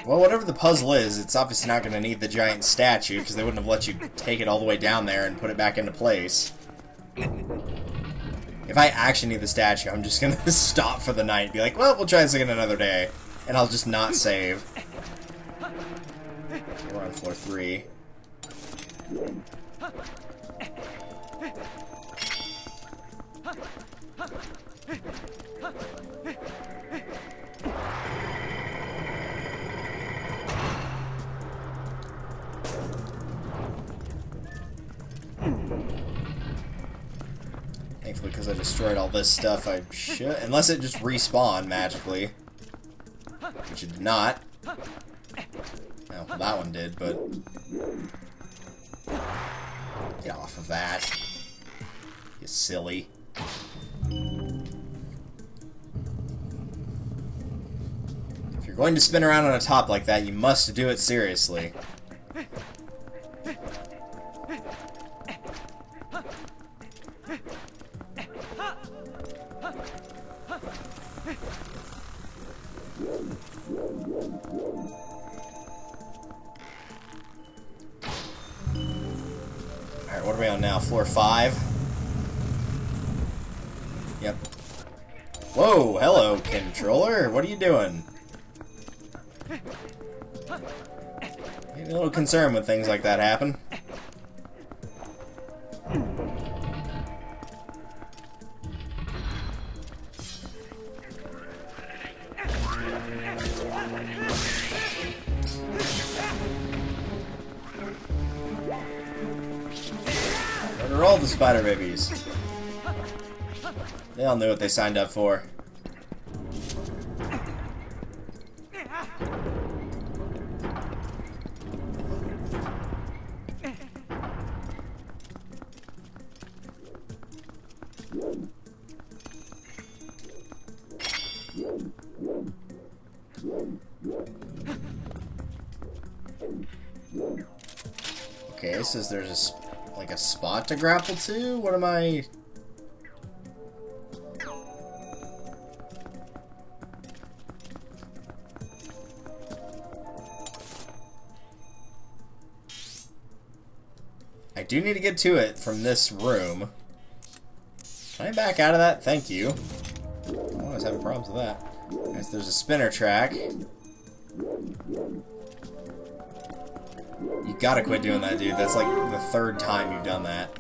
Well, whatever the puzzle is, it's obviously not going to need the giant statue, because they wouldn't have let you take it all the way down there and put it back into place. If I actually need the statue, I'm just going to stop for the night and be like, well, we'll try this again another day. And I'll just not save. We're on floor 3. Thankfully, because I destroyed all this stuff, I should... Unless it just respawned magically. Which it did not. Well, that one did, but... Get off of that. You silly. If you're going to spin around on a top like that, you must do it seriously. Alright, what are we on now? Floor 5? Yep. Whoa, hello, controller. What are you doing? Maybe a little concerned when things like that happen. Murder all the spider babies. They all knew what they signed up for. Okay, it says there's like a spot to grapple to? What am I... I do need to get to it from this room. Can I back out of that? Thank you. I'm always having problems with that. Guess there's a spinner track. You gotta quit doing that, dude. That's like the third time you've done that.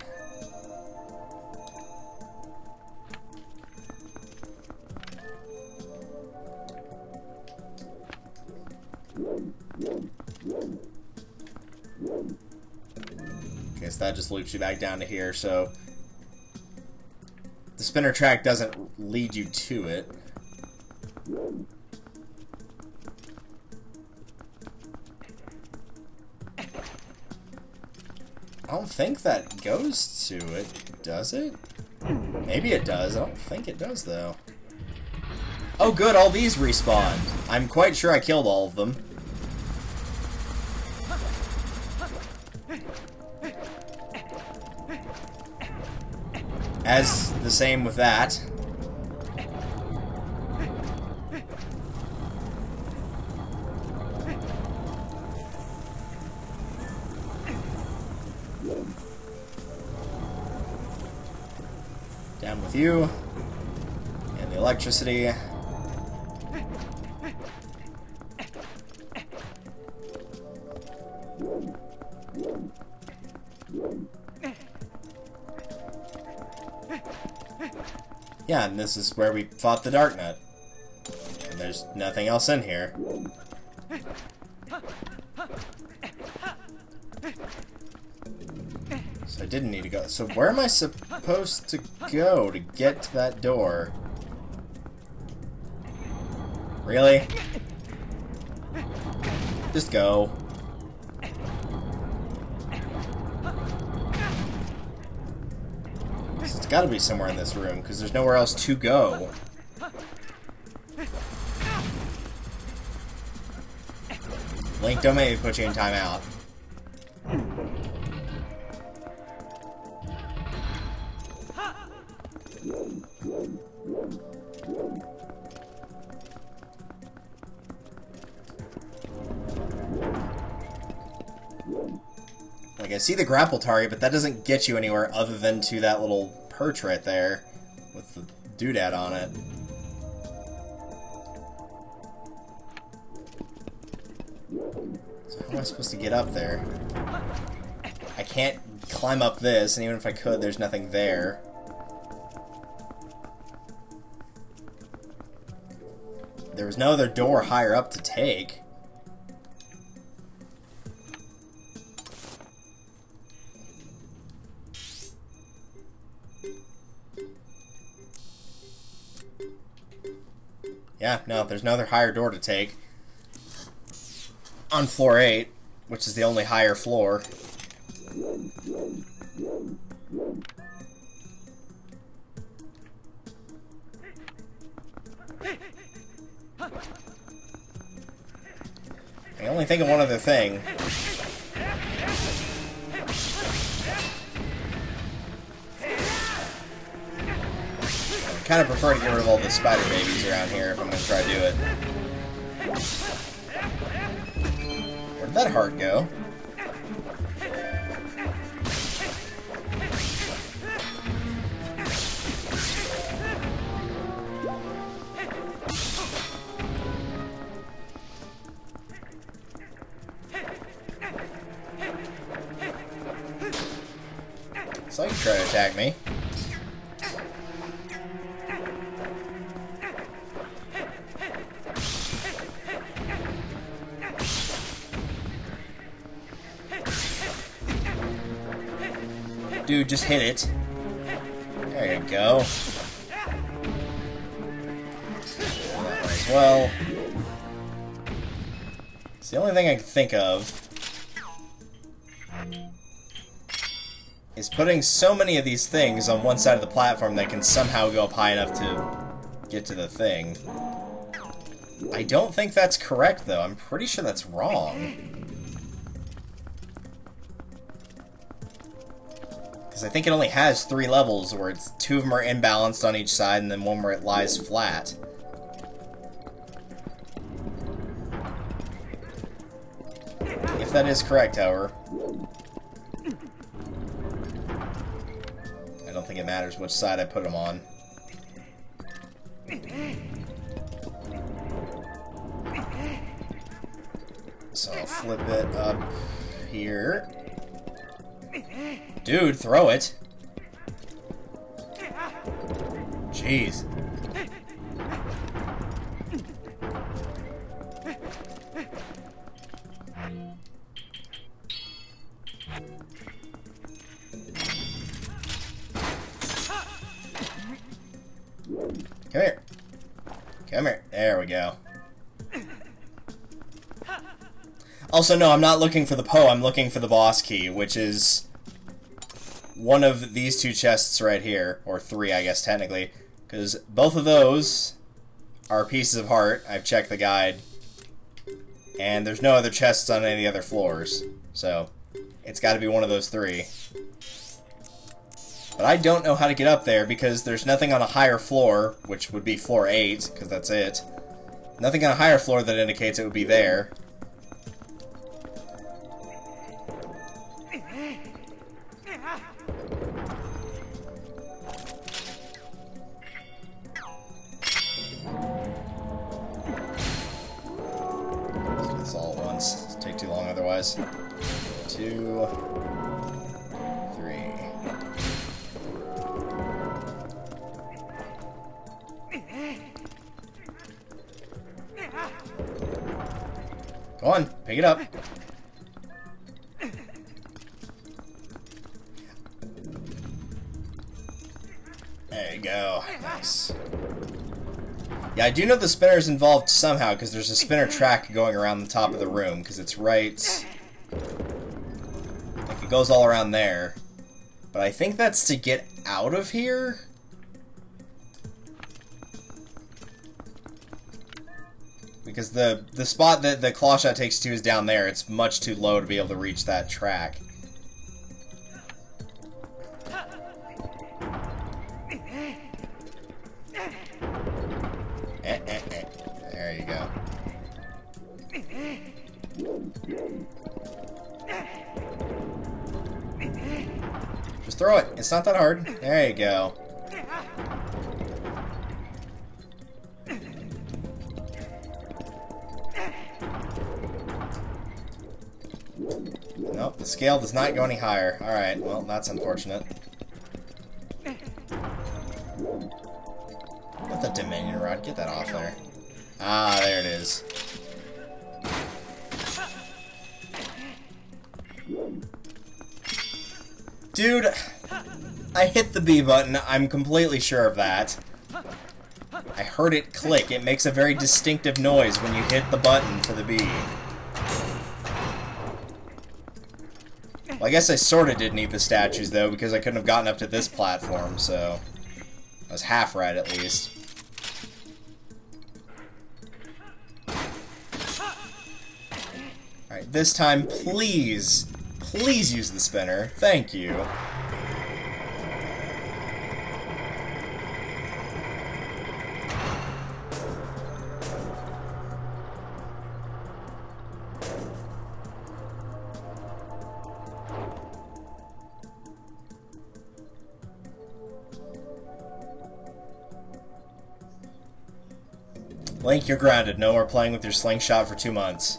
Guess that just loops you back down to here, so... The spinner track doesn't lead you to it. I don't think that goes to it, does it? Maybe it does. I don't think it does, though. Oh, good, all these respawned. I'm quite sure I killed all of them. As the same with that. Down with you. And the electricity. Yeah, and this is where we fought the Dark Nut. And there's nothing else in here. So I didn't need to go. So where am I supposed to go to get to that door? Really? Just go. It's gotta be somewhere in this room, because there's nowhere else to go. Link, don't make me put you in timeout. Like, I see the grapple target, but that doesn't get you anywhere other than to that little perch right there with the doodad on it. So how am I supposed to get up there? I can't climb up this, and even if I could, there's nothing there. There was no other door higher up to take. Yeah, no, there's no other higher door to take. On floor 8, which is the only higher floor. I can only think of one other thing. I kind of prefer to get rid of all the spider babies around here if I'm going to try to do it. Where did that heart go? So you try to attack me. Dude, just hit it. There you go. That one as well. It's the only thing I can think of is putting so many of these things on one side of the platform that can somehow go up high enough to get to the thing. I don't think that's correct, though. I'm pretty sure that's wrong. Because I think it only has 3 levels, where it's 2 of them are imbalanced on each side, and then 1 where it lies flat. If that is correct, however. I don't think it matters which side I put them on. So I'll flip it up here. Dude, throw it. Jeez. Come here. Come here. There we go. Also, no, I'm not looking for the Poe, I'm looking for the boss key, which is one of these 2 chests right here. Or 3, I guess, technically. Because both of those are pieces of heart. I've checked the guide. And there's no other chests on any other floors. So, it's got to be one of those 3. But I don't know how to get up there because there's nothing on a higher floor, which would be floor 8, because that's it. Nothing on a higher floor that indicates it would be there. Let's do this all at once. It'll take too long otherwise. 2, 3. Go on, pick it up. There you go. Nice. Yeah, I do know the spinner's involved somehow, because there's a spinner track going around the top of the room, because it's right... like, it goes all around there. But I think that's to get out of here? Because the spot that the claw shot takes you to is down there. It's much too low to be able to reach that track. There you go. Just throw it. It's not that hard. There you go. Nope, the scale does not go any higher. Alright, well, that's unfortunate. What the Dominion Rod? Get that off there. Ah, there it is. Dude, I hit the B button. I'm completely sure of that. I heard it click. It makes a very distinctive noise when you hit the button for the B. Well, I guess I sort of did need the statues, though, because I couldn't have gotten up to this platform, so... I was half right, at least. Alright, this time, please, please use the spinner. Thank you. Link, you're grounded. No more playing with your slingshot for 2 months.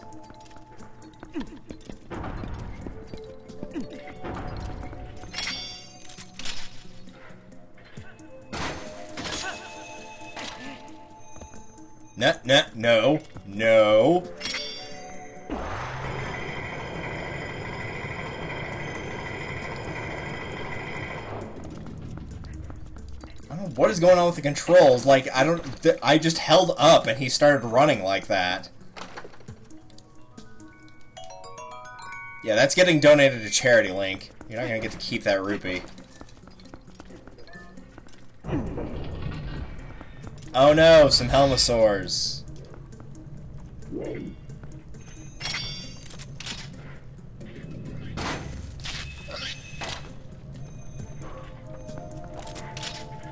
No. I don't know what is going on with the controls. Like, I just held up and he started running like that. Yeah, that's getting donated to charity, Link. You're not gonna get to keep that rupee. Oh no, some Helmosaurs.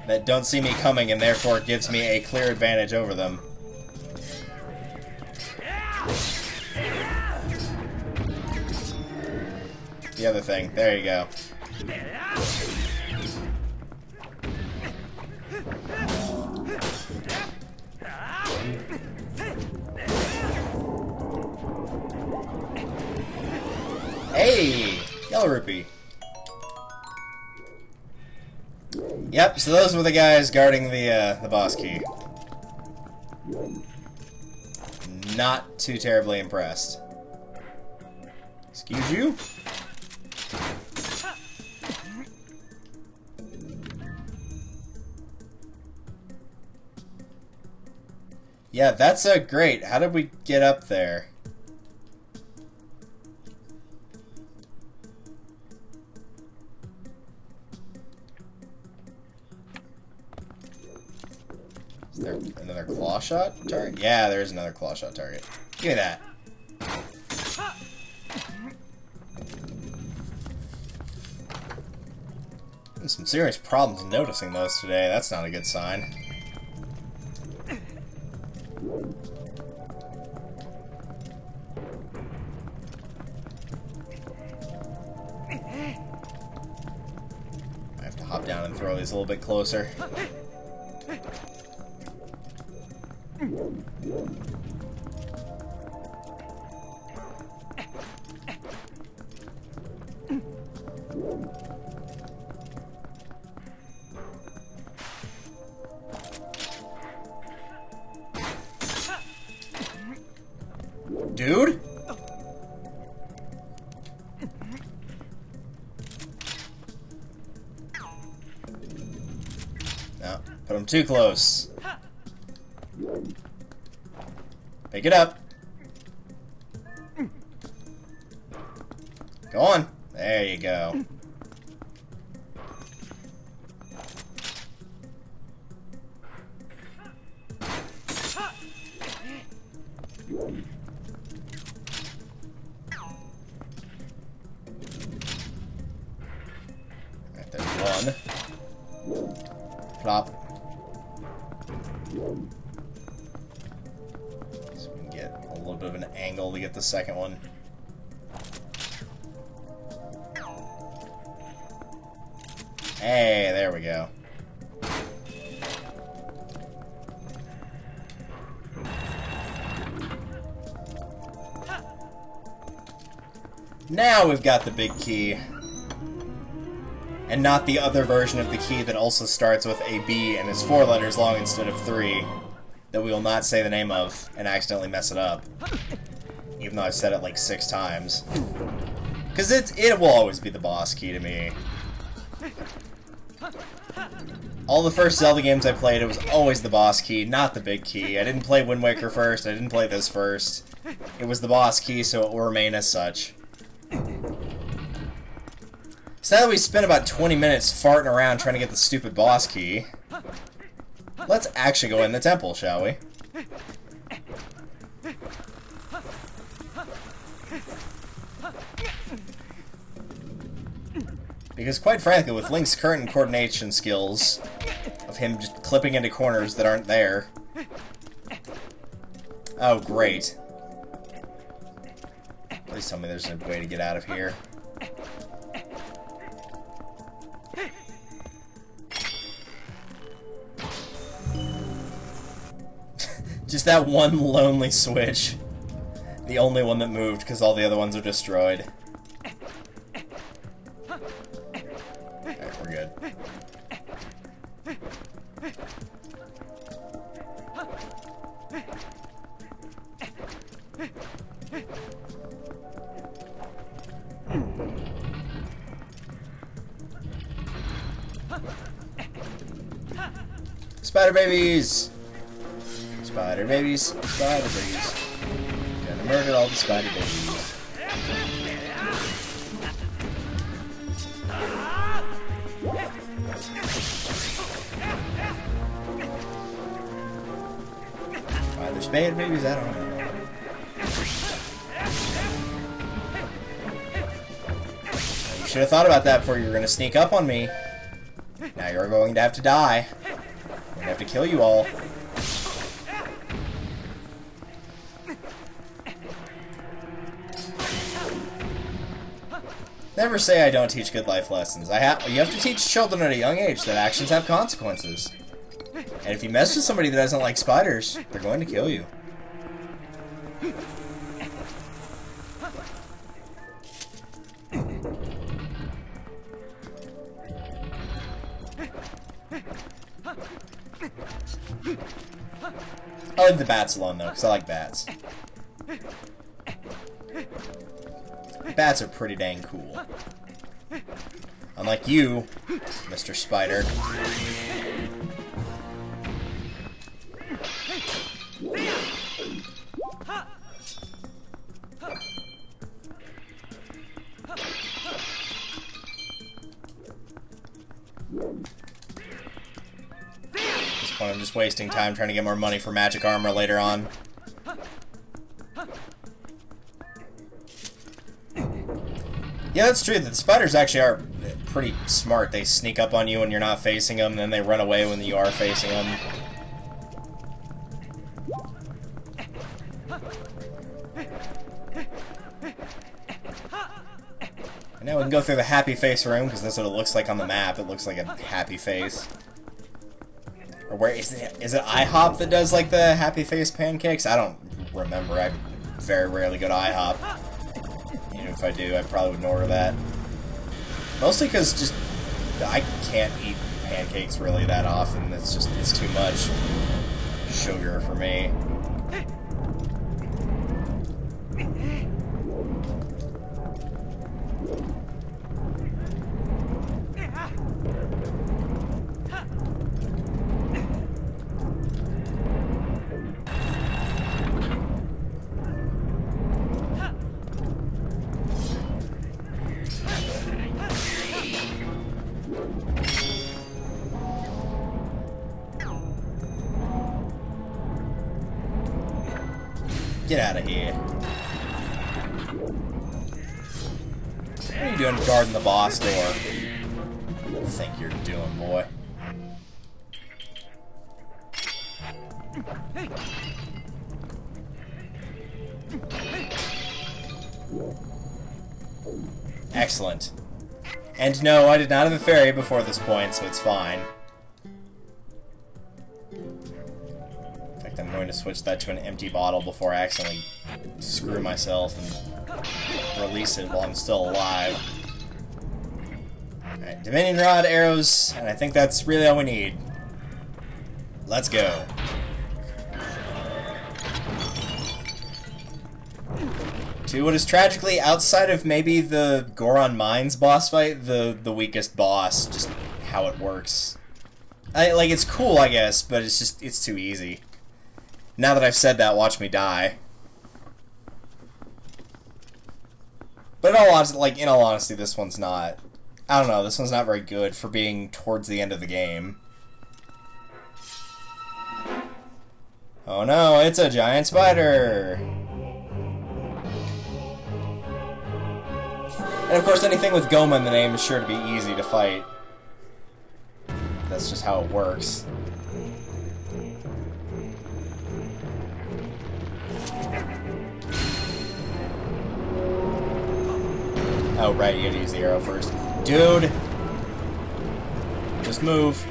that don't see me coming and therefore gives me a clear advantage over them. The other thing. There you go. Hey! Yellow rupee. Yep, so those were the guys guarding the boss key. Not too terribly impressed. Excuse you? Yeah, that's great. How did we get up there? Is there another claw shot target? Yeah, there is another claw shot target. Give me that. Some serious problems noticing those today. That's not a good sign. I have to hop down and throw these a little bit closer. Dude? No, put him too close. Pick it up. Go on. There you go. Alright, there's one. Plop. So we can get a little bit of an angle to get the second one. Hey, there we go. Now we've got the big key. And not the other version of the key that also starts with a B and is 4 letters long instead of 3, that we will not say the name of and accidentally mess it up. Even though I've said it like 6 times. Because it will always be the boss key to me. All the first Zelda games I played, it was always the boss key, not the big key. I didn't play Wind Waker first, I didn't play this first. It was the boss key, so it will remain as such. So now that we spent about 20 minutes farting around trying to get the stupid boss key, let's actually go in the temple, shall we? Because quite frankly, with Link's current coordination skills, of him just clipping into corners that aren't there... Oh, great. Please tell me there's a way to get out of here. Just that one lonely switch. The only one that moved, because all the other ones are destroyed. Alright, we're good. Spider babies! Spider babies, spider babies. Gonna murder all the spider babies. Why there's spider babies? I don't know. You should have thought about that before you were gonna sneak up on me. Now you're going to have to die. I'm gonna have to kill you all. Never say I don't teach good life lessons. You have to teach children at a young age that actions have consequences. And if you mess with somebody that doesn't like spiders, they're going to kill you. I'll leave the bats alone, though, because I like bats. Bats are pretty dang cool. Unlike you, Mr. Spider. At this point, I'm just wasting time trying to get more money for magic armor later on. Yeah, that's true. The spiders actually are pretty smart. They sneak up on you when you're not facing them, and then they run away when you are facing them. And now we can go through the happy face room, because that's what it looks like on the map. It looks like a happy face. Or where is it? Is it IHOP that does like the happy face pancakes? I don't remember. I very rarely go to IHOP. Even if I do, I probably wouldn't order that. Mostly because just I can't eat pancakes really that often. It's too much sugar for me. Get out of here. What are you doing guarding the boss door? What do you think you're doing, boy? Excellent. And no, I did not have a fairy before this point, so it's fine. I'm going to switch that to an empty bottle before I accidentally screw myself and release it while I'm still alive. Alright, Dominion Rod, arrows, and I think that's really all we need. Let's go. To what is tragically, outside of maybe the Goron Mines boss fight, the weakest boss, just how it works. Like, it's cool, I guess, but it's too easy. Now that I've said that, watch me die. But in all honesty, this one's not... I don't know, this one's not very good for being towards the end of the game. Oh no, it's a giant spider! And of course, anything with Goma in the name is sure to be easy to fight. That's just how it works. Oh, right, you gotta use the arrow first. Dude! Just move.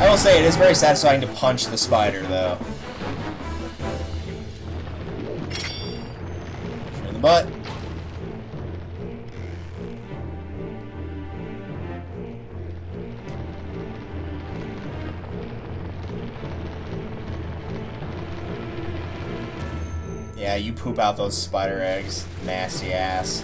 I will say, it is very satisfying to punch the spider, though. In the butt. Yeah, you poop out those spider eggs. Nasty ass.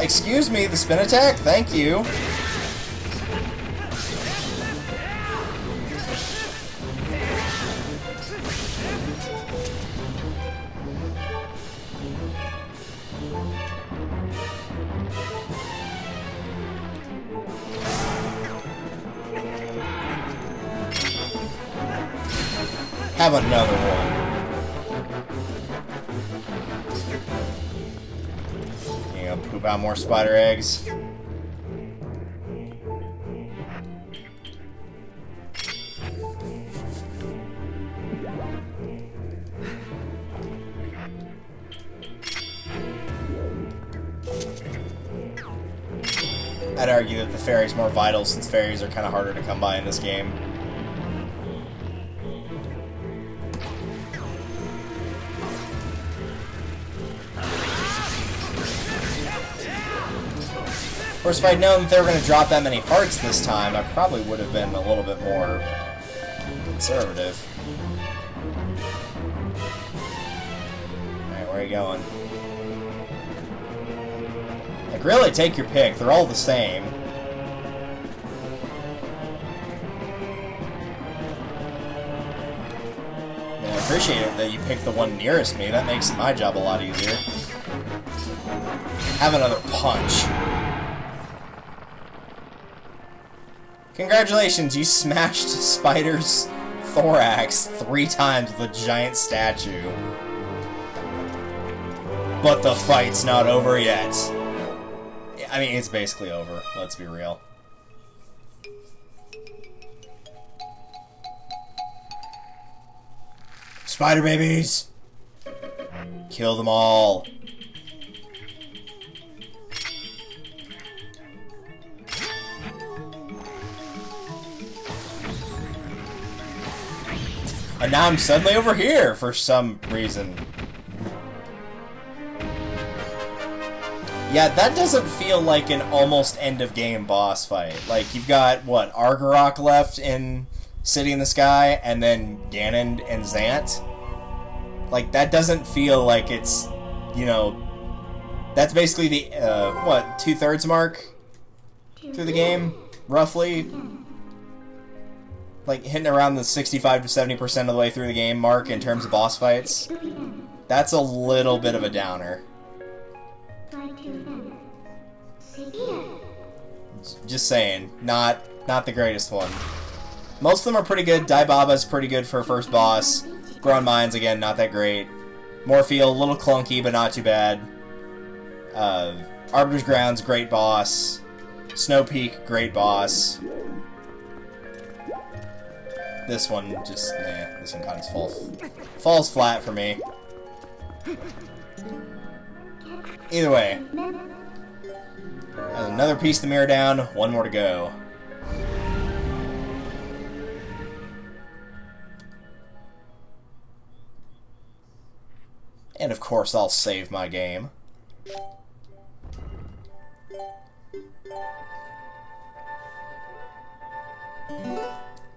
Excuse me, the spin attack? Thank you. Have another one. You gonna poop out more spider eggs? I'd argue that the fairy's more vital since fairies are kind of harder to come by in this game. Of course, if I'd known that they were going to drop that many hearts this time, I probably would have been a little bit more conservative. Alright, where are you going? Like, really, take your pick. They're all the same. I appreciate it that you picked the one nearest me. That makes my job a lot easier. Have another punch. Congratulations, you smashed Spider's thorax 3 times with a giant statue. But the fight's not over yet. I mean, it's basically over. Let's be real. Spider babies! Kill them all. And now I'm suddenly over here for some reason. Yeah, that doesn't feel like an almost end-of-game boss fight. Like, you've got, what, Argarok left in City in the Sky, and then Ganon and Zant? Like, that doesn't feel like it's, you know... That's basically the, what, 2/3 mark through the game, roughly? Like, hitting around the 65 to 70% of the way through the game mark in terms of boss fights. That's a little bit of a downer. Just saying, not the greatest one. Most of them are pretty good. Daibaba's pretty good for first boss. Grown Minds, again, not that great. Morpheal, a little clunky, but not too bad. Arbiter's Grounds, great boss. Snowpeak, great boss. This one just, this one kind of falls flat for me. Either way. Another piece of the mirror down, one more to go. And of course I'll save my game.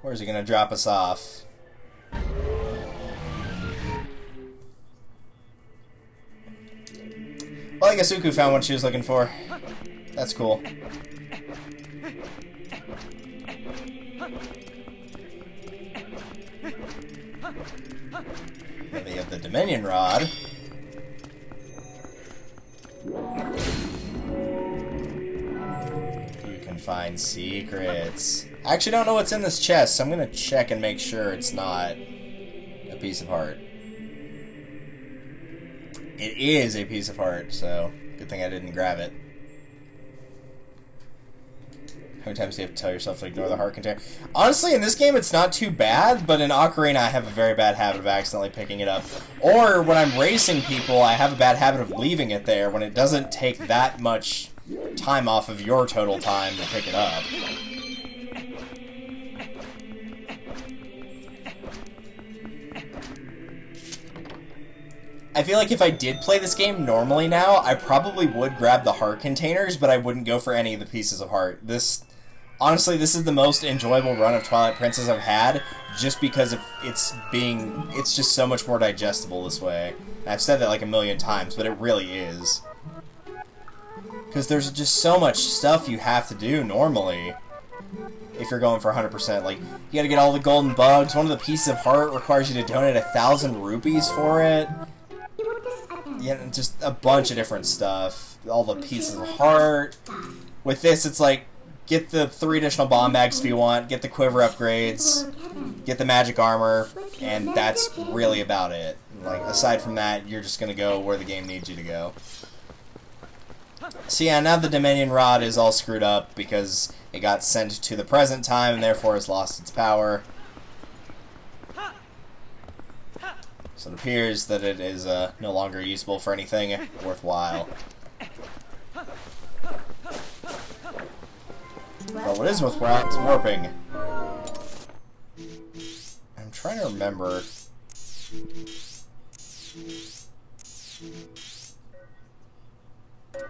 Where's he gonna drop us off? Well, I guess Uku found what she was looking for. That's cool. They have the Dominion Rod. You can find secrets. I actually don't know what's in this chest, so I'm gonna check and make sure it's not a piece of heart. It is a piece of heart, so good thing I didn't grab it. How many times do you have to tell yourself to ignore the heart container? Honestly, in this game, it's not too bad, but in Ocarina, I have a very bad habit of accidentally picking it up. Or, when I'm racing people, I have a bad habit of leaving it there when it doesn't take that much time off of your total time to pick it up. I feel like if I did play this game normally now, I probably would grab the heart containers, but I wouldn't go for any of the pieces of heart. Honestly, this is the most enjoyable run of Twilight Princess I've had, just because of it's just so much more digestible this way. And I've said that like a million times, but it really is. Because there's just so much stuff you have to do normally, if you're going for 100%. Like, you gotta get all the golden bugs, one of the pieces of heart requires you to donate 1,000 rupees for it. Yeah, just a bunch of different stuff. All the pieces of heart. With this, it's like get the 3 additional bomb bags if you want, get the quiver upgrades, get the magic armor, and that's really about it. Like, aside from that, you're just going to go where the game needs you to go. So yeah, now the Dominion Rod is all screwed up because it got sent to the present time and therefore has lost its power. So it appears that it is no longer usable for anything worthwhile. But what is worthwhile is warping. I'm trying to remember.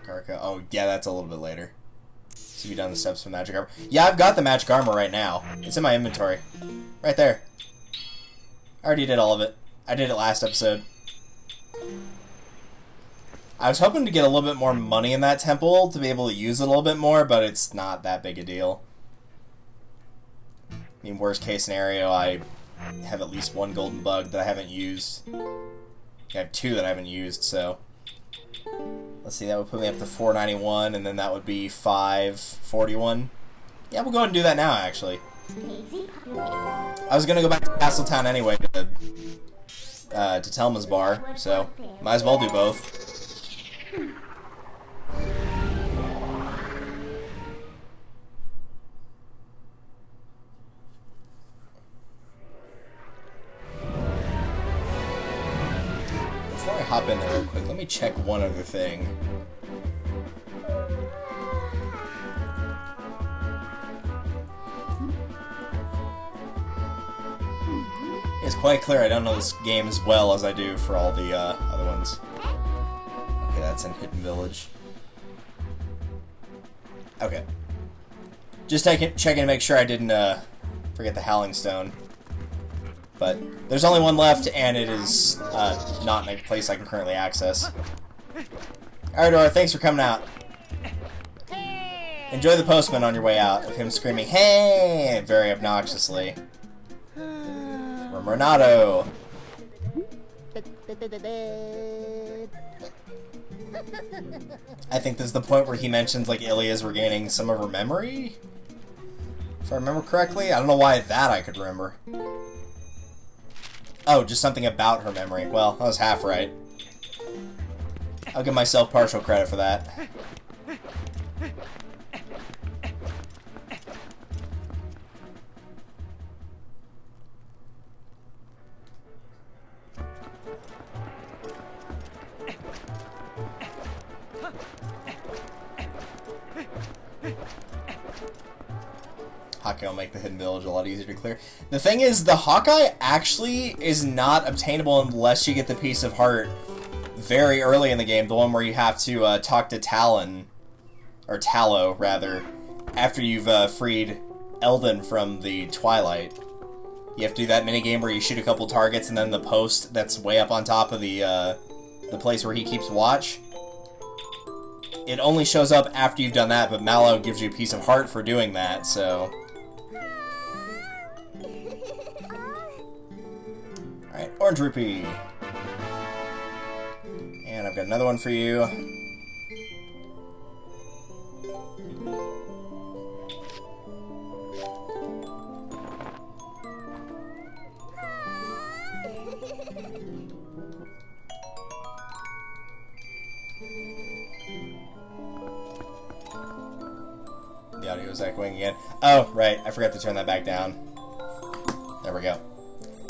Karka. Oh, yeah, that's a little bit later. So you've done the steps for magic armor. Yeah, I've got the magic armor right now. It's in my inventory. Right there. I already did all of it. I did it last episode. I was hoping to get a little bit more money in that temple to be able to use it a little bit more, but it's not that big a deal. I mean, worst case scenario, I have at least 1 golden bug that I haven't used. I have 2 that I haven't used, so... Let's see, that would put me up to 491, and then that would be 541. Yeah, we'll go ahead and do that now, actually. I was going to go back to Castletown anyway to Telma's bar, so might as well do both. Before I hop in there real quick, let me check one other thing. It's quite clear I don't know this game as well as I do for all the other ones. Okay, that's in Hidden Village. Okay. Just checking to make sure I didn't forget the Howling Stone. But there's only one left, and it is not in a place I can currently access. Alright, Dora, thanks for coming out. Enjoy the postman on your way out, with him screaming, "Hey!" very obnoxiously. From Renato. I think this is the point where he mentions, like, Ilia's regaining some of her memory? If I remember correctly? I don't know why that I could remember. Oh, just something about her memory. Well, I was half right. I'll give myself partial credit for that. Hawkeye will make the Hidden Village a lot easier to clear. The thing is, the Hawkeye actually is not obtainable unless you get the Piece of Heart very early in the game, the one where you have to talk to Talon, or Tallow, rather, after you've freed Eldon from the Twilight. You have to do that minigame where you shoot a couple targets and then the post that's way up on top of the place where he keeps watch. It only shows up after you've done that, but Mallow gives you a Piece of Heart for doing that, so... Alright, Orange Rupee. And I've got another one for you. The audio is echoing again. Oh, right. I forgot to turn that back down. There we go.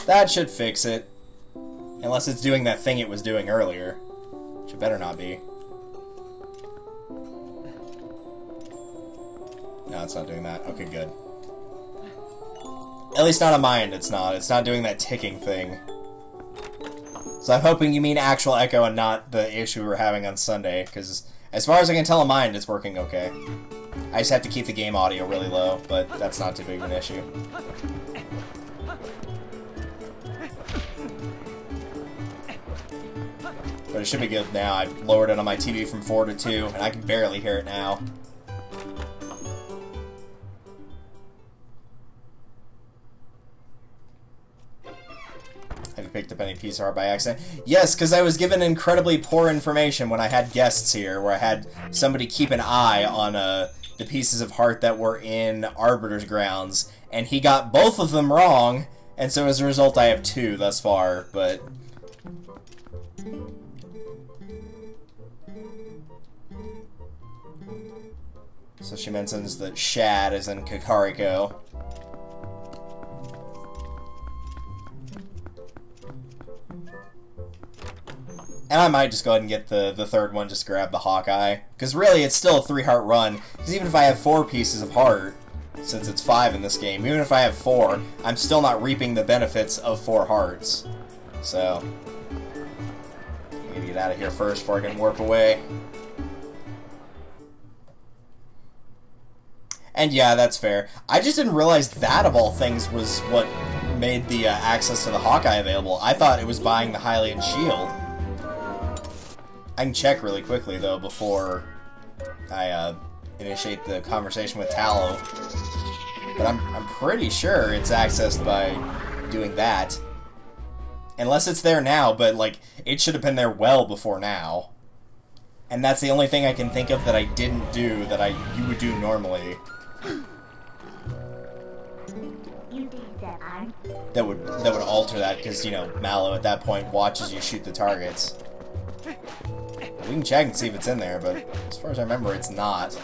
That should fix it. Unless it's doing that thing it was doing earlier. Which it better not be. No, it's not doing that. Okay, good. At least not on mine, it's not. It's not doing that ticking thing. So I'm hoping you mean actual echo and not the issue we were having on Sunday, because as far as I can tell on mine, it's working okay. I just have to keep the game audio really low, but that's not too big of an issue. But it should be good now. I lowered it on my TV from 4 to 2, and I can barely hear it now. Have you picked up any Piece of Heart by accident? Yes, because I was given incredibly poor information when I had guests here, where I had somebody keep an eye on the pieces of heart that were in Arbiter's Grounds, and he got both of them wrong, and so as a result I have 2 thus far, but... So she mentions that Shad is in Kakariko. And I might just go ahead and get the 3rd one, just grab the Hawkeye. Because really, it's still a 3-heart run. Because even if I have 4 pieces of heart, since it's 5 in this game, even if I have 4, I'm still not reaping the benefits of 4 hearts. So, I'm gonna get out of here first before I can warp away. And yeah, that's fair. I just didn't realize that, of all things, was what made the access to the Hawkeye available. I thought it was buying the Hylian shield. I can check really quickly, though, before I initiate the conversation with Tallow. But I'm pretty sure it's accessed by doing that. Unless it's there now, but, like, it should have been there well before now. And that's the only thing I can think of that I didn't do that you would do normally. That would alter that, because, you know, Mallow at that point watches you shoot the targets. We can check and see if it's in there, but as far as I remember, it's not.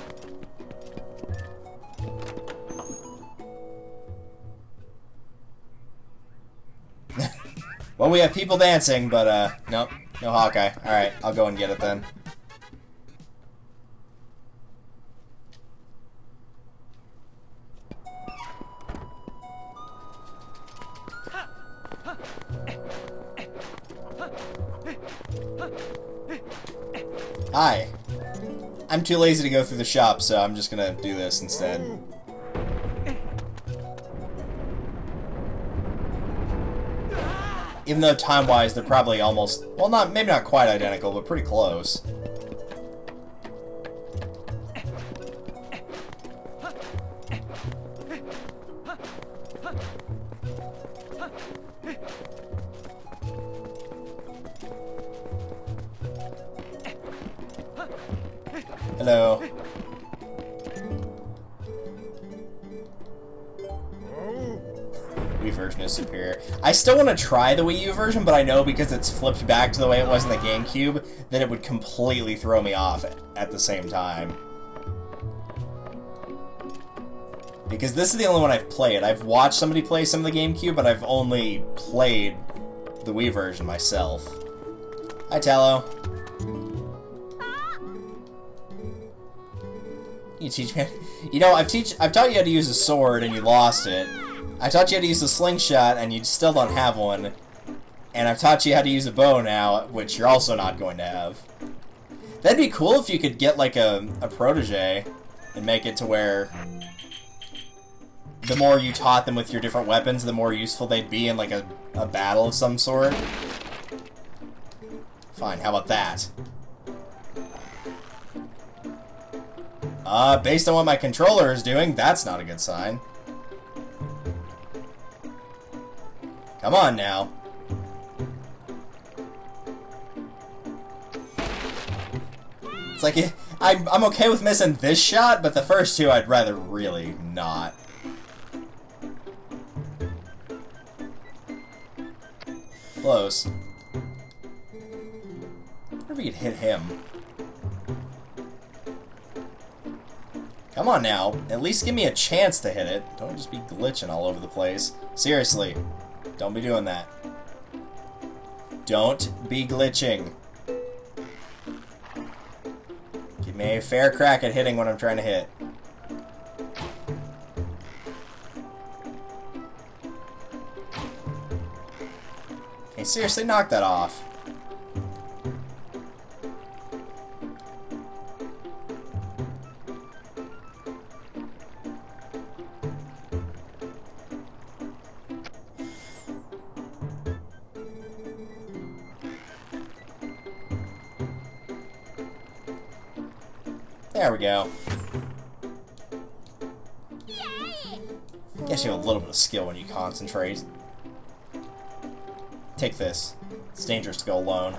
Well, we have people dancing, but, nope, no Hawkeye. Alright, I'll go and get it then. Hi. I'm too lazy to go through the shop, so I'm just gonna do this instead. Even though time-wise they're probably almost, well, maybe not quite identical, but pretty close. Hello. Wii version is superior. I still want to try the Wii U version, but I know because it's flipped back to the way it was in the GameCube that it would completely throw me off at the same time. Because this is the only one I've played. I've watched somebody play some of the GameCube, but I've only played the Wii version myself. Hi, Tallow. You teach me. You know, I've taught you how to use a sword and you lost it. I taught you how to use a slingshot and you still don't have one. And I've taught you how to use a bow now, which you're also not going to have. That'd be cool if you could get like a protege and make it to where the more you taught them with your different weapons, the more useful they'd be in like a battle of some sort. Fine, how about that? Based on what my controller is doing, that's not a good sign. Come on now. It's like, I'm okay with missing this shot, but the first two I'd rather really not. Close. I wonder if we could hit him. Come on now, at least give me a chance to hit it. Don't just be glitching all over the place. Seriously, don't be doing that. Don't be glitching. Give me a fair crack at hitting what I'm trying to hit. Hey, seriously, knock that off. There we go. Guess you have a little bit of skill when you concentrate. Take this. It's dangerous to go alone.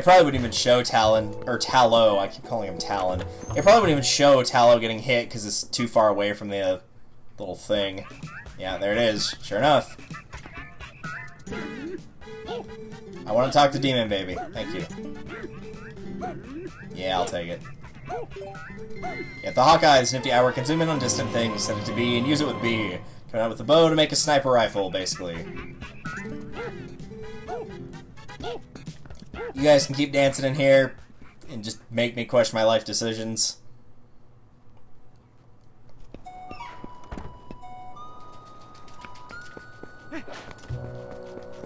it probably wouldn't even show Talon, or Tallow, I keep calling him Talon. It probably wouldn't even show Tallow getting hit because it's too far away from the little thing. Yeah, there it is. Sure enough. I want to talk to Demon Baby. Thank you. Yeah, I'll take it. If the Hawkeye's nifty eyewear can zoom in on distant things, set it to B and use it with B. Come out with the bow to make a sniper rifle, basically. You guys can keep dancing in here and just make me question my life decisions. I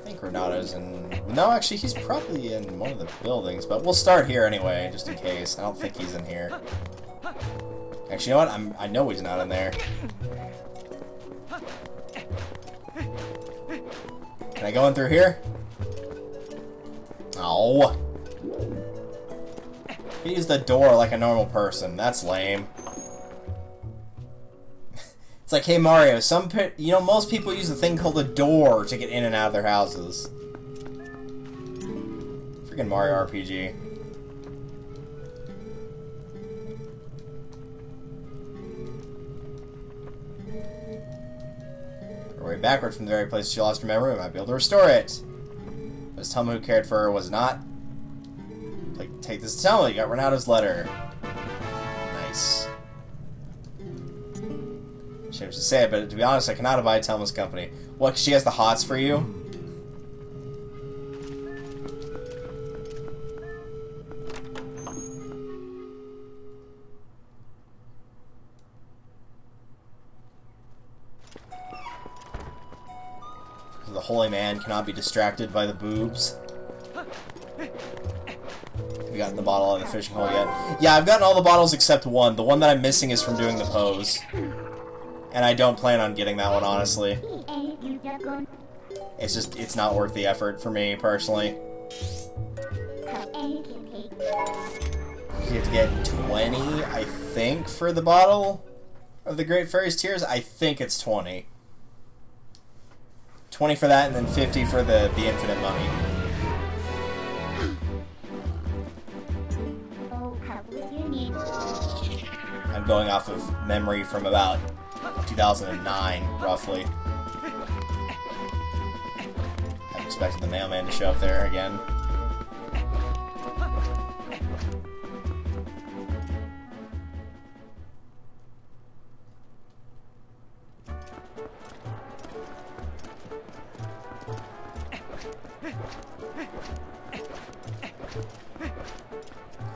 think Renato's in... No, actually, he's probably in one of the buildings, but we'll start here anyway, just in case. I don't think he's in here. Actually, you know what? I know he's not in there. Can I go in through here? Oh. He used the door like a normal person. That's lame. It's like, hey Mario, most people use a thing called a door to get in and out of their houses. Freaking Mario RPG. Her way backward from the very place she lost her memory, we might be able to restore it. But as Telma who cared for her was not. Like, take this to Telma, you got Renato's letter. Nice. Shame to say it, but to be honest, I cannot abide Telma's company. What, 'cause she has the hots for you? The holy man cannot be distracted by the boobs. Have you gotten the bottle out of the fishing hole yet? Yeah, I've gotten all the bottles except one. The one that I'm missing is from doing the pose. And I don't plan on getting that one, honestly. It's just, it's not worth the effort for me, personally. You have to get 20, I think, for the bottle of the Great Fairy's Tears. I think it's 20. 20 for that, and then 50 for the infinite money. I'm going off of memory from about 2009, roughly. I'm expecting the mailman to show up there again.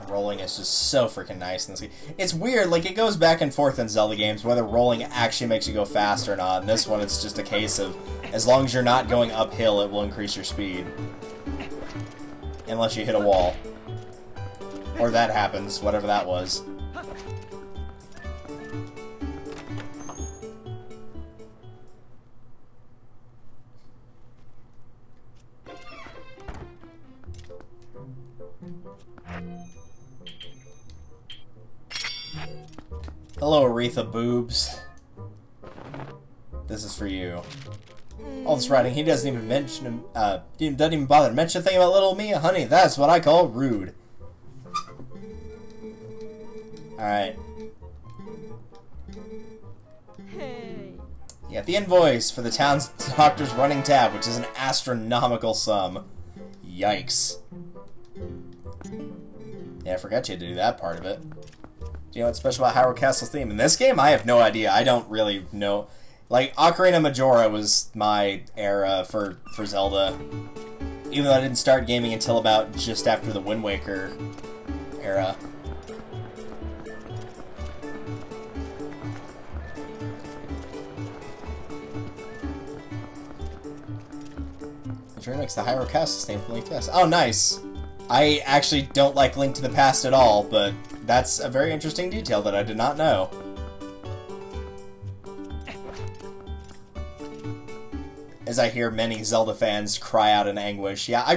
Rolling is just so freaking nice in this game. It's weird, like, it goes back and forth in Zelda games whether rolling actually makes you go fast or not. In this one, it's just a case of, as long as you're not going uphill, it will increase your speed. Unless you hit a wall. Or that happens, whatever that was. Hello, Aretha Boobs. This is for you. All this writing, he doesn't even mention, doesn't even bother to mention a thing about little Mia. Honey, that's what I call rude. Alright. Hey. You got the invoice for the town's doctor's running tab, which is an astronomical sum. Yikes. Yeah, I forgot you had to do that part of it. Do you know what's special about Hyrule Castle's theme? In this game, I have no idea. I don't really know. Like, Ocarina Majora was my era for Zelda. Even though I didn't start gaming until about just after the Wind Waker era. Which remix the Hyrule Castle's theme from Link to the Past. Oh, nice! I actually don't like Link to the Past at all, but that's a very interesting detail that I did not know. As I hear many Zelda fans cry out in anguish. Yeah, I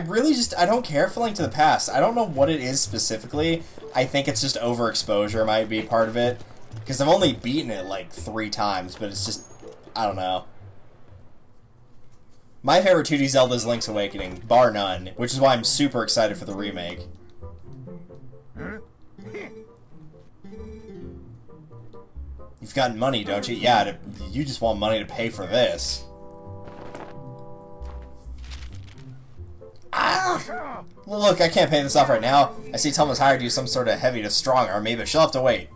don't care for Link to the Past. I don't know what it is specifically. I think it's just overexposure might be part of it. Because I've only beaten it like 3 times, but it's just, I don't know. My favorite 2D Zelda is Link's Awakening, bar none, which is why I'm super excited for the remake. You've got money, don't you? Yeah, you just want money to pay for this. Ah! Look, I can't pay this off right now. I see Telma's hired you some sort of heavy to strong army, but she'll have to wait.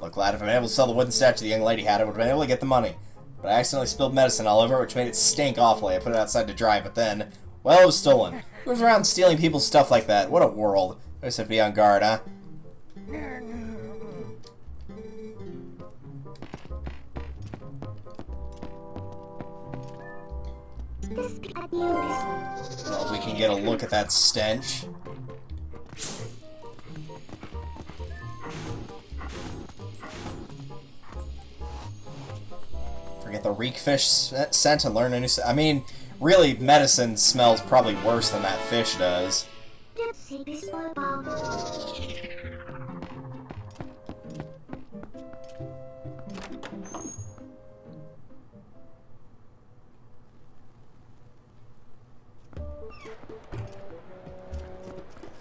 Look, lad, if I'd been able to sell the wooden statue the young lady had, I would have been able to get the money. But I accidentally spilled medicine all over it, which made it stink awfully. I put it outside to dry, but then, well, it was stolen. Who goes around stealing people's stuff like that? What a world. I just have to be on guard, huh? Well, we can get a look at that stench. Forget the reek fish scent and learn a new I mean, really, medicine smells probably worse than that fish does.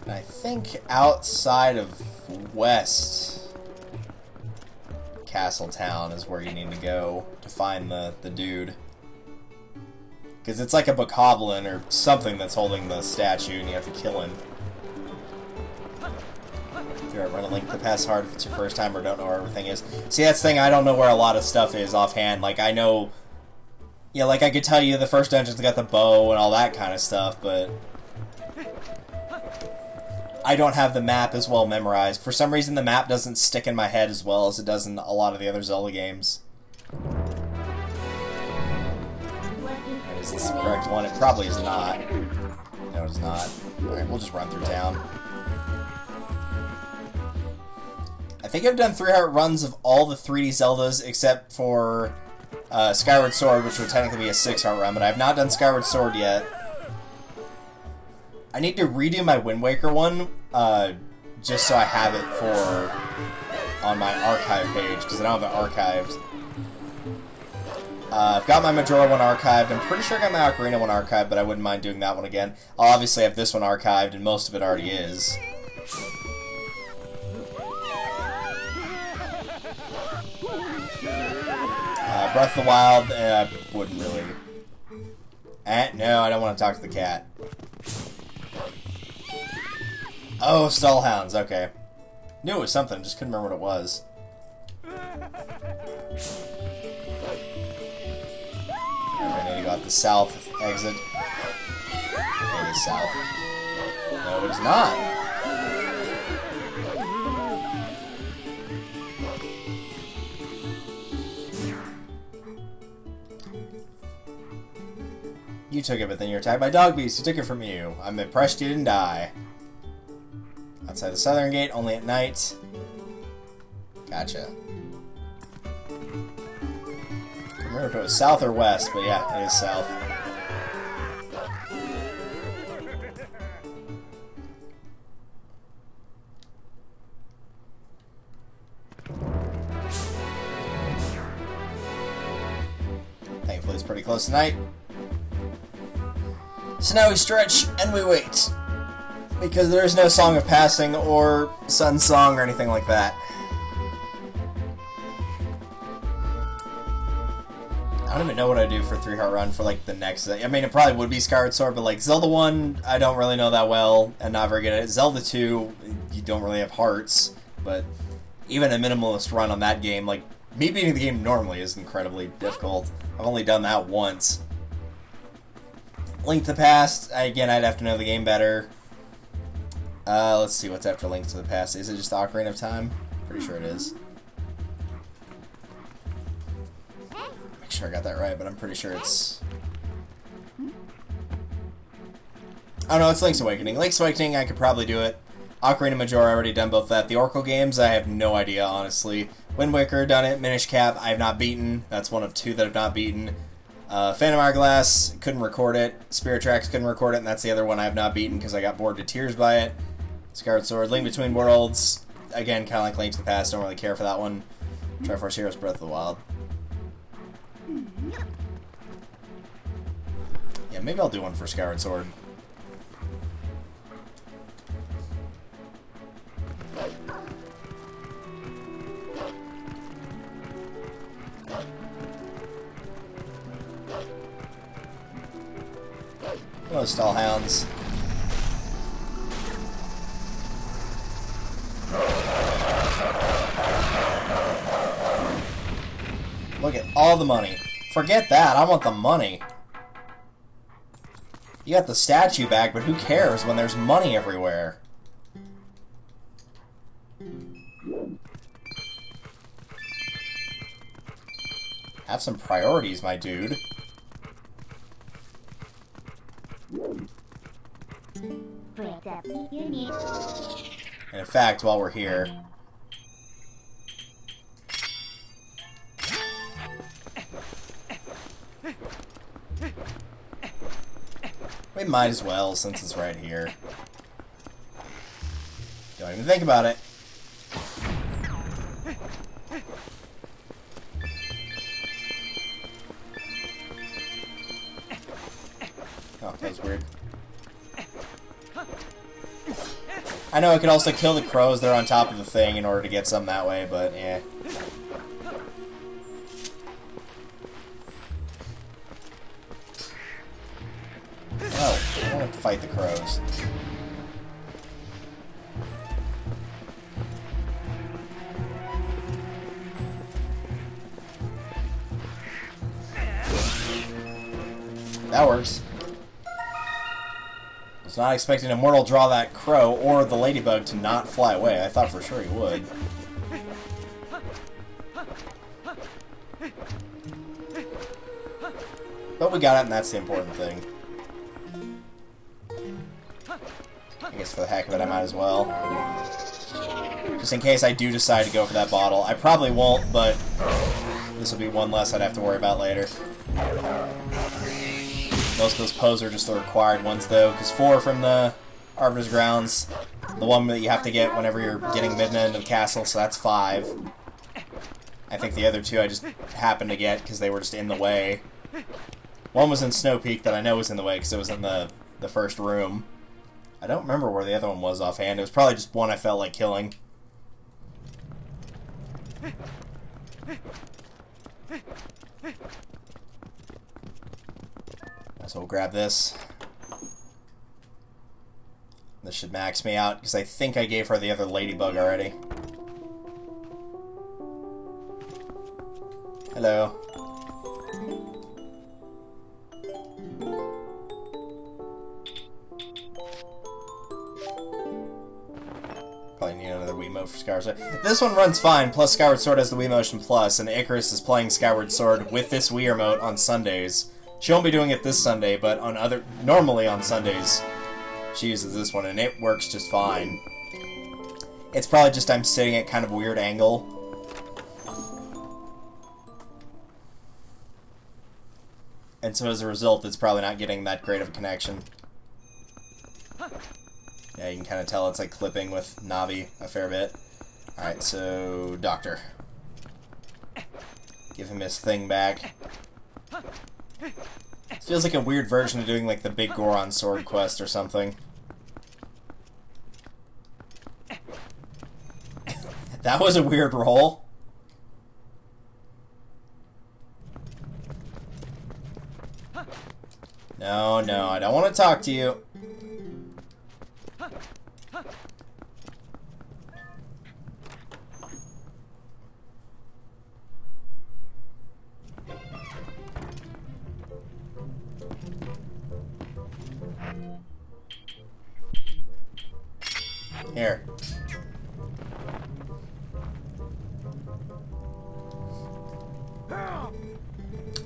I think outside of West Castletown is where you need to go to find the dude. Because it's like a bokoblin or something that's holding the statue and you have to kill him. If you're running Link to the Past hard if it's your first time or don't know where everything is. See, that's the thing, I don't know where a lot of stuff is offhand. Like, I know... Yeah, like, I could tell you the first dungeon's got the bow and all that kind of stuff, but... I don't have the map as well memorized. For some reason, the map doesn't stick in my head as well as it does in a lot of the other Zelda games. Is this the correct one? It probably is not. No, it's not. Alright, we'll just run through town. I think I've done 3-heart runs of all the 3D Zeldas except for Skyward Sword, which would technically be a 6-heart run, but I have not done Skyward Sword yet. I need to redo my Wind Waker one, just so I have it on my archive page, because I don't have it archived. I've got my Majora one archived. I'm pretty sure I got my Ocarina one archived, but I wouldn't mind doing that one again. I'll obviously have this one archived, and most of it already is. Breath of the Wild, wouldn't really. No, I don't want to talk to the cat. Oh, Stallhounds, okay. Knew it was something, just couldn't remember what it was. I need to go out the south exit. Okay, it is south. No, it is not. You took it, but then you were attacked by dog beasts. Who took it from you? I'm impressed you didn't die. Outside the southern gate, only at night. Gotcha. I don't remember if it was south or west, but yeah, it is south. Thankfully, it's pretty close tonight. So now we stretch and we wait. Because there is no Song of Passing or Sun Song or anything like that. I don't even know what I do for 3-heart run for like the next... I mean, it probably would be Skyward Sword, but like Zelda 1, I don't really know that well and not very good at it. Zelda 2, you don't really have hearts, but even a minimalist run on that game, like me beating the game normally is incredibly difficult. I've only done that once. Link to the Past, again, I'd have to know the game better. Let's see what's after Link to the Past. Is it just Ocarina of Time? Pretty sure it is. Make sure I got that right, but I'm pretty sure it's... Oh no, it's Link's Awakening. Link's Awakening, I could probably do it. Ocarina Majora, I already done both that. The Oracle games, I have no idea, honestly. Wind Waker, done it. Minish Cap, I have not beaten. That's one of 2 that I've not beaten. Phantom Hourglass, couldn't record it. Spirit Tracks, couldn't record it, and that's the other one I have not beaten because I got bored to tears by it. Skyward Sword, Link Between Worlds, again, kind of like Link to the Past, don't really care for that one. Triforce Heroes, Breath of the Wild. Yeah, maybe I'll do one for Skyward Sword. Hello, Stallhounds. Look at all the money. Forget that, I want the money. You got the statue back, but who cares when there's money everywhere? Have some priorities, my dude. And in fact, while we're here... we might as well, since it's right here. Don't even think about it. Oh, that was weird. I know I could also kill the crows that are on top of the thing in order to get some that way, but yeah. Oh, I don't have to fight the crows. That works. I was not expecting Immortal to draw that crow or the ladybug to not fly away. I thought for sure he would. But we got it, and that's the important thing. I guess for the heck of it, I might as well. Just in case I do decide to go for that bottle. I probably won't, but this will be one less I'd have to worry about later. Most of those poses are just the required ones, though, because 4 from the Arbiter's Grounds, the one that you have to get whenever you're getting midnight into the castle, so that's 5. I think the other 2 I just happened to get because they were just in the way. One was in Snowpeak that I know was in the way because it was in the first room. I don't remember where the other one was offhand. It was probably just one I felt like killing. So we'll grab this. This should max me out, because I think I gave her the other ladybug already. Hello. Probably need another Wiimote for Skyward Sword. This one runs fine, plus Skyward Sword has the Wii Motion Plus, and Icarus is playing Skyward Sword with this Wii Remote on Sundays. She won't be doing it this Sunday, but normally on Sundays, she uses this one, and it works just fine. It's probably just I'm sitting at kind of a weird angle. And so as a result, it's probably not getting that great of a connection. Yeah, you can kind of tell it's like clipping with Navi a fair bit. Alright, so Doctor. Give him his thing back. Feels like a weird version of doing like the big Goron sword quest or something. That was a weird roll. No, no, I don't want to talk to you. Here. I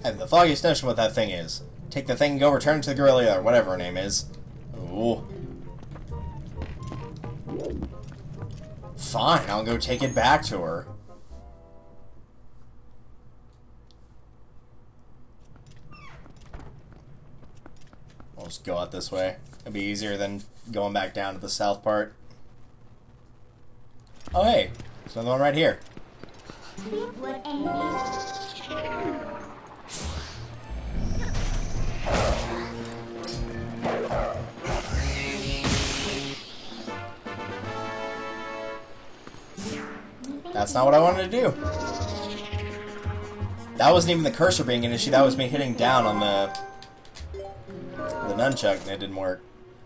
have the foggiest notion what that thing is. Take the thing and go return it to the gorilla, or whatever her name is. Ooh. Fine, I'll go take it back to her. We'll just go out this way. It'll be easier than going back down to the south part. Oh hey, there's another one right here. That's not what I wanted to do. That wasn't even the cursor being an issue, that was me hitting down on the nunchuck and it didn't work.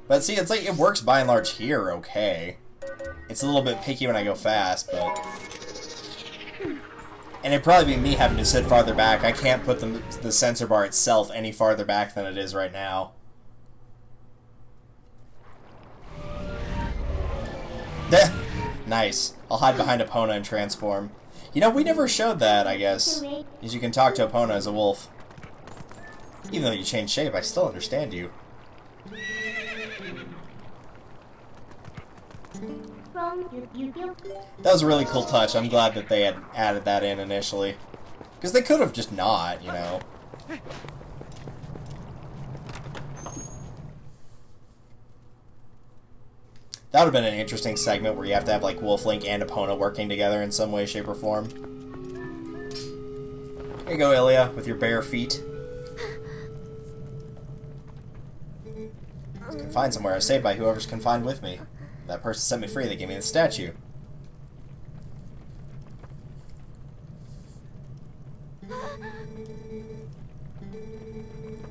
But see, it's like, it works by and large here okay. It's a little bit picky when I go fast, but... And it'd probably be me having to sit farther back. I can't put the sensor bar itself any farther back than it is right now. Nice. I'll hide behind Epona and transform. You know, we never showed that, I guess. Because you can talk to Epona as a wolf. Even though you change shape, I still understand you. That was a really cool touch. I'm glad that they had added that in initially. Because they could have just not, you know. That would have been an interesting segment where you have to have, like, Wolf Link and Epona working together in some way, shape, or form. Here you go, Ilya, with your bare feet. I was confined somewhere. I was saved by whoever's confined with me. That person set me free. They gave me the statue.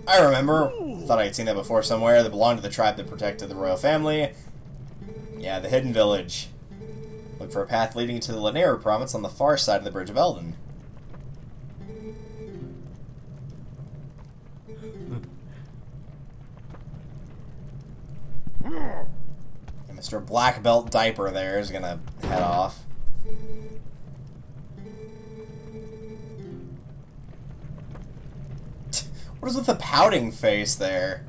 I remember. Thought I had seen that before somewhere. That belonged to the tribe that protected the royal family. Yeah, the hidden village. Look for a path leading to the Lanera province on the far side of the Bridge of Eldon. And Mr. Black Belt Diaper there is gonna head off. What is with the pouting face there?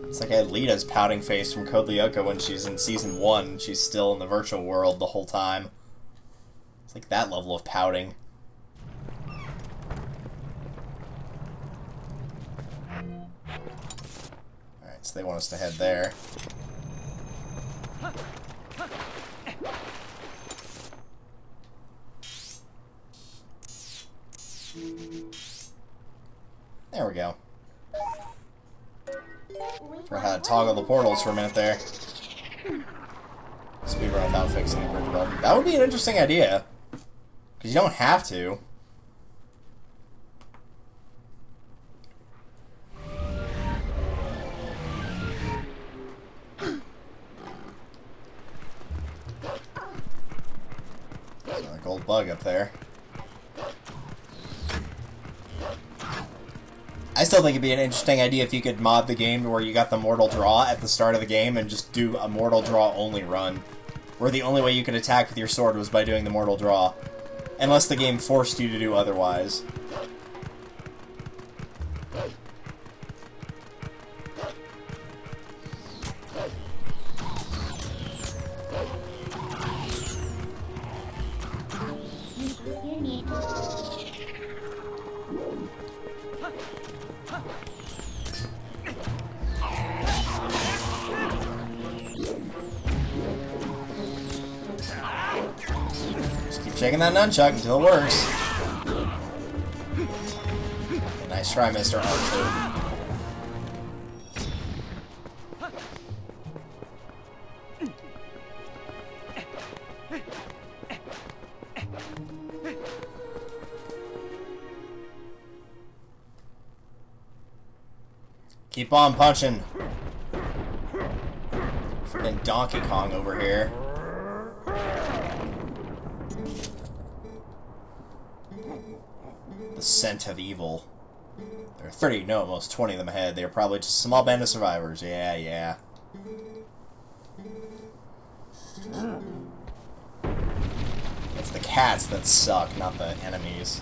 It's like Alita's pouting face from Code Lyoko when she's in Season 1. She's still in the virtual world the whole time. It's like that level of pouting. Alright, so they want us to head there. There we go. Forgot how to toggle the portals for a minute there. Speedrun without fixing the bridge button. That would be an interesting idea. Because you don't have to. Another gold bug up there. I still think it'd be an interesting idea if you could mod the game to where you got the Mortal Draw at the start of the game and just do a Mortal Draw only run. Where the only way you could attack with your sword was by doing the Mortal Draw. Unless the game forced you to do otherwise. Shaking that nunchuck until it works. Nice try, Mr. Archer. Keep on punching. Freaking Donkey Kong over here. The scent of evil. There are 30, no, almost 20 of them ahead. They are probably just a small band of survivors. Yeah, yeah. It's the cats that suck, not the enemies.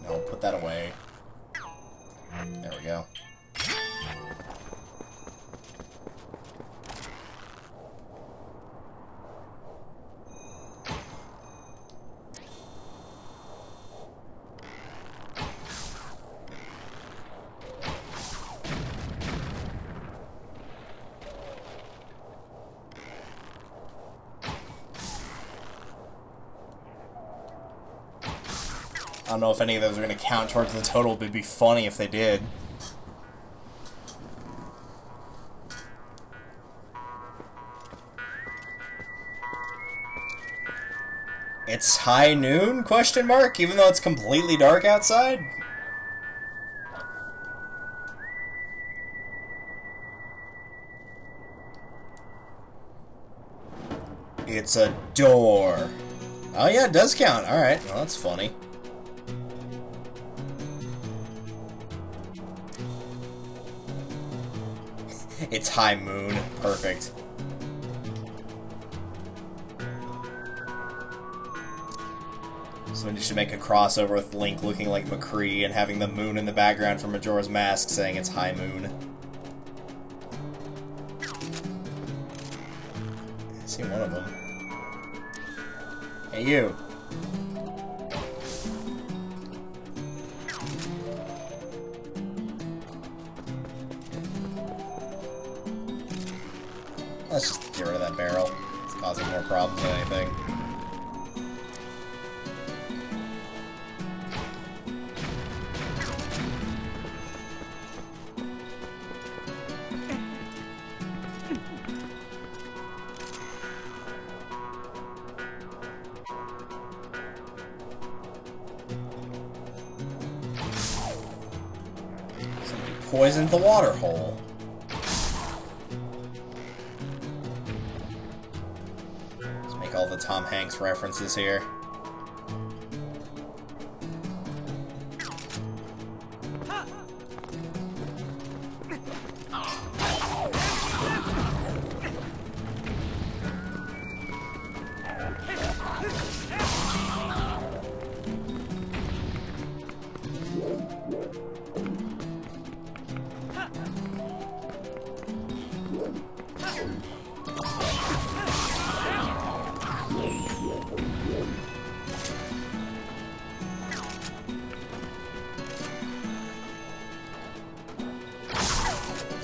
No, put that away. There we go. I don't know if any of those are going to count towards the total, but it'd be funny if they did. It's high noon, question mark, even though it's completely dark outside? It's a door. Oh yeah, it does count. Alright, well that's funny. It's high moon. Perfect. Somebody should make a crossover with Link looking like McCree and having the moon in the background from Majora's Mask saying it's high moon. I see one of them. Hey, you. Let's just get rid of that barrel. It's causing more problems than anything. Somebody poisoned the water hole. All the Tom Hanks references here.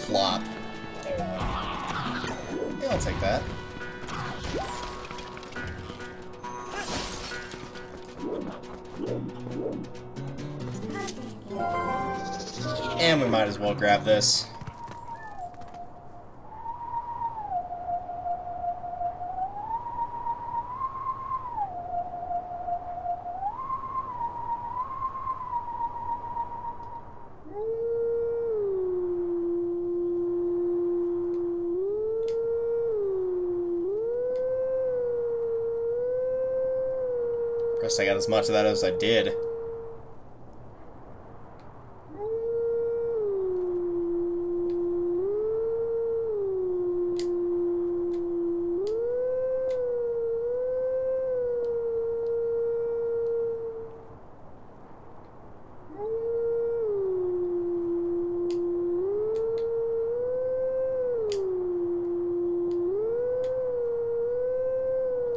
Flop. Yeah, I'll take that. And we might as well grab this. Guess I got as much of that as I did.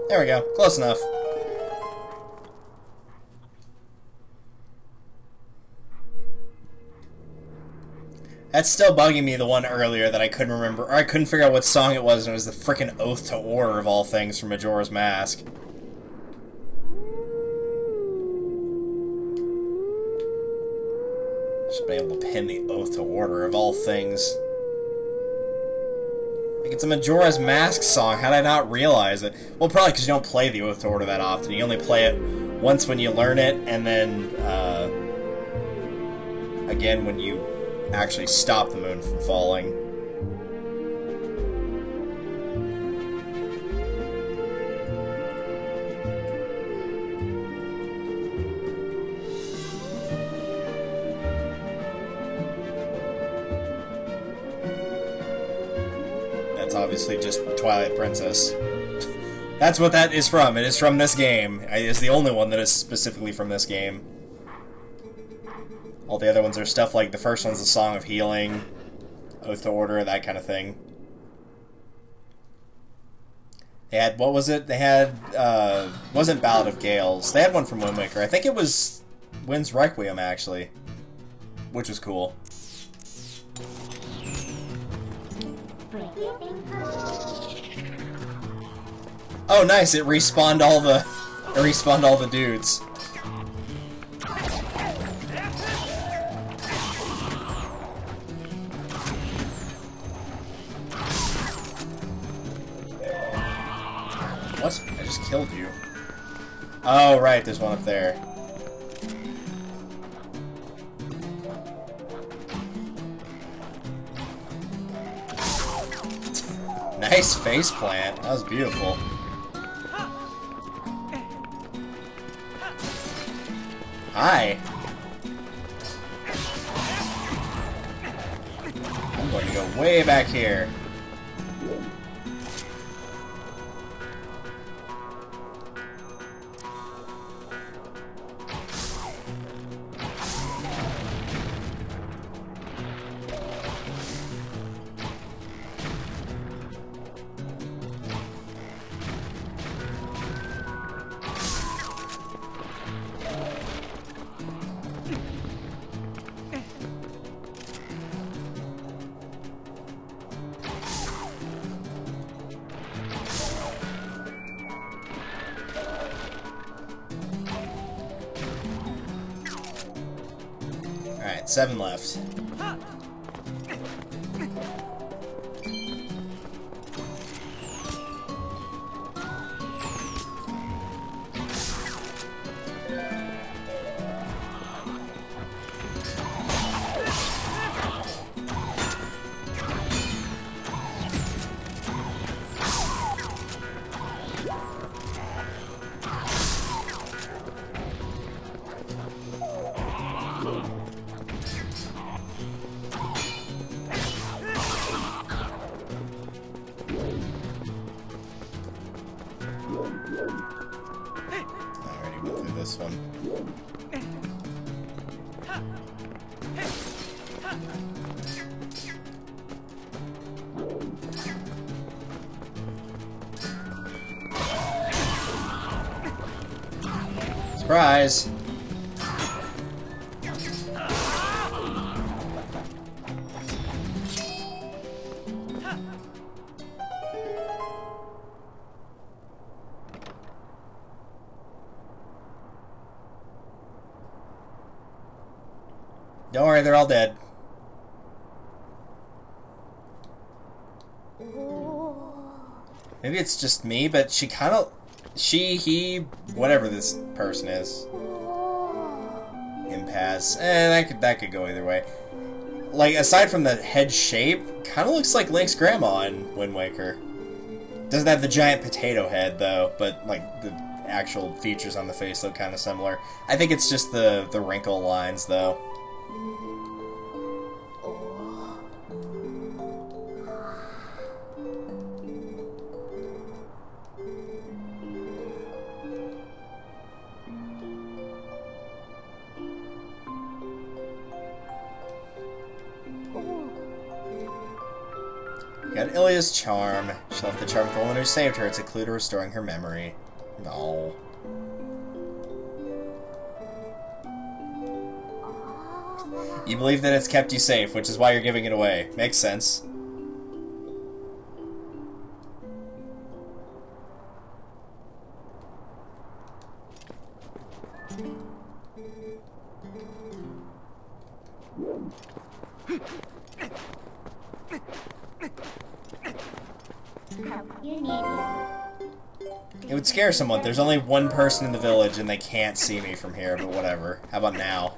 There we go. Close enough. That's still bugging me, the one earlier that I couldn't remember, or I couldn't figure out what song it was, and it was the frickin' Oath to Order of all things from Majora's Mask. Should be able to pin the Oath to Order of all things. Like, it's a Majora's Mask song, how did I not realize it? Well, probably because you don't play the Oath to Order that often. You only play it once when you learn it, and then, again when you actually stop the moon from falling. That's obviously just Twilight Princess. That's what that is from. It is from this game. It's the only one that is specifically from this game. All the other ones are stuff like, the first one's a Song of Healing, Oath to Order, that kind of thing. They had, what was it? They had, wasn't Ballad of Gales. They had one from Wind Waker. I think it was Wind's Requiem, actually. Which was cool. Oh, nice! It respawned all the dudes. just killed you. Oh, right, there's one up there. Nice face plant. That was beautiful. Hi. I'm going to go way back here. Alright, 7 left. Already went through this one. Surprise! Don't worry, they're all dead. Maybe it's just me, but she kind of... he, whatever this person is. Impasse. That could go either way. Like, aside from the head shape, kind of looks like Link's grandma in Wind Waker. Doesn't have the giant potato head, though, but, like, the actual features on the face look kind of similar. I think it's just the wrinkle lines, though. Got Ilya's charm. She left the charm for the woman who saved her. It's a clue to restoring her memory. No. You believe that it's kept you safe, which is why you're giving it away. Makes sense. It would scare someone. There's only one person in the village and they can't see me from here, but whatever. How about now?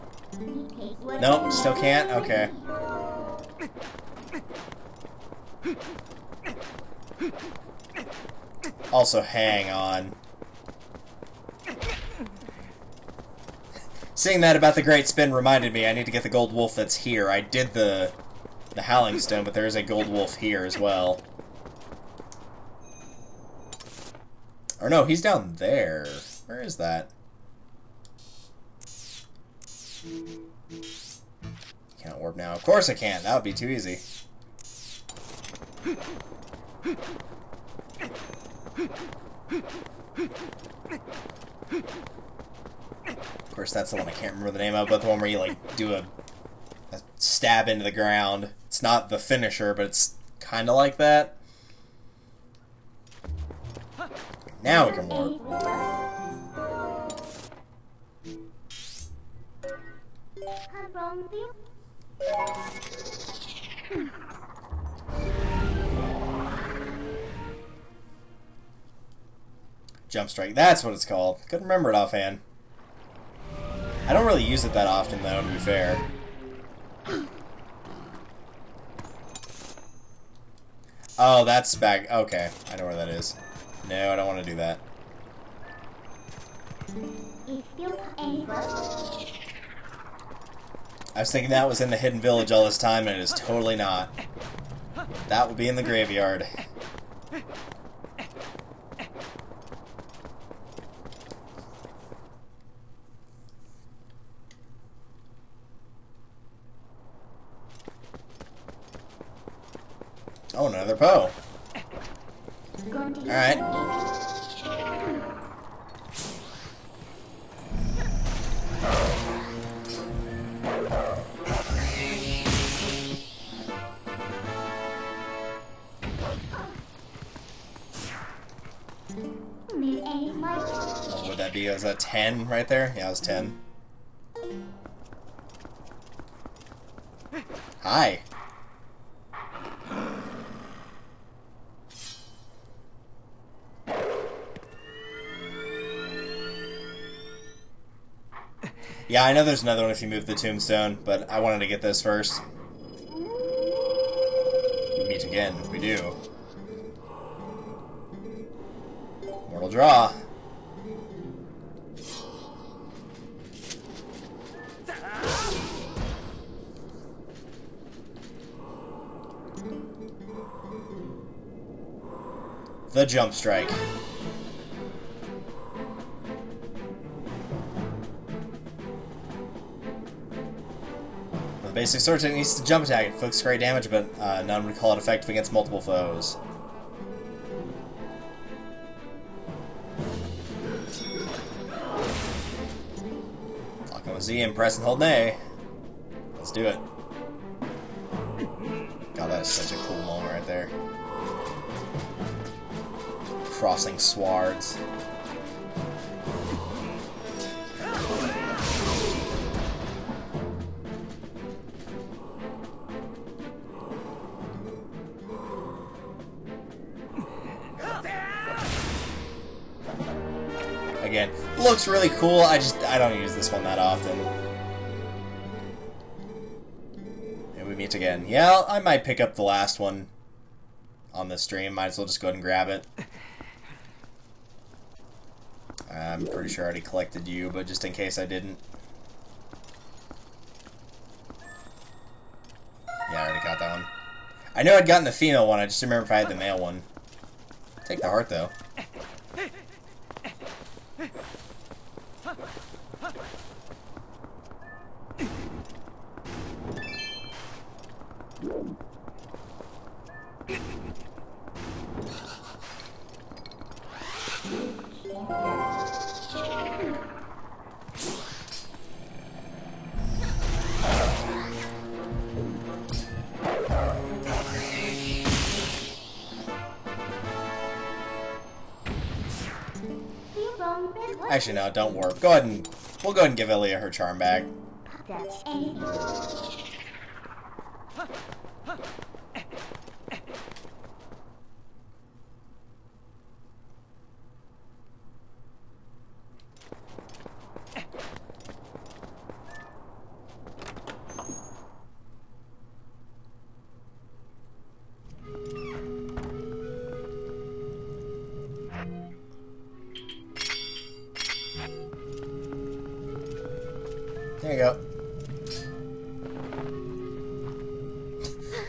Nope, still can't? Okay. Also, hang on. Seeing that about the Great Spin reminded me I need to get the gold wolf that's here. I did the Howling Stone, but there is a gold wolf here as well. Or no, he's down there. Where is that? Can't warp now. Of course I can't. That would be too easy. Of course, that's the one I can't remember the name of, but the one where you, like, do a stab into the ground. It's not the finisher, but it's kind of like that. Now we can warp. Jump strike. That's what it's called. Couldn't remember it offhand. I don't really use it that often, though, to be fair. Oh, that's back. Okay, I know where that is. No, I don't want to do that. I was thinking that was in the hidden village all this time, and it is totally not. That would be in the graveyard. Oh, another Poe. Alright. What would that be? Was that 10 right there? Yeah, it was 10. Hi. Yeah, I know there's another one if you move the tombstone, but I wanted to get this first. We meet again. We do. Mortal draw. The jump strike. The basic sword technique needs to jump attack. It inflicts great damage, but none would call it effective against multiple foes. Lock on with Z and press and hold A. Let's do it. God, that is such a cool moment right there. Crossing swords. Again, looks really cool. I don't use this one that often. And we meet again. Yeah, I might pick up the last one on this stream. Might as well just go ahead and grab it. I'm pretty sure I already collected you, but just in case I didn't. Yeah, I already got that one. I know I'd gotten the female one, I just didn't remember if I had the male one. Take the heart, though. Actually, no, don't warp. Go ahead and we'll go ahead and give Ilya her charm back. There you go.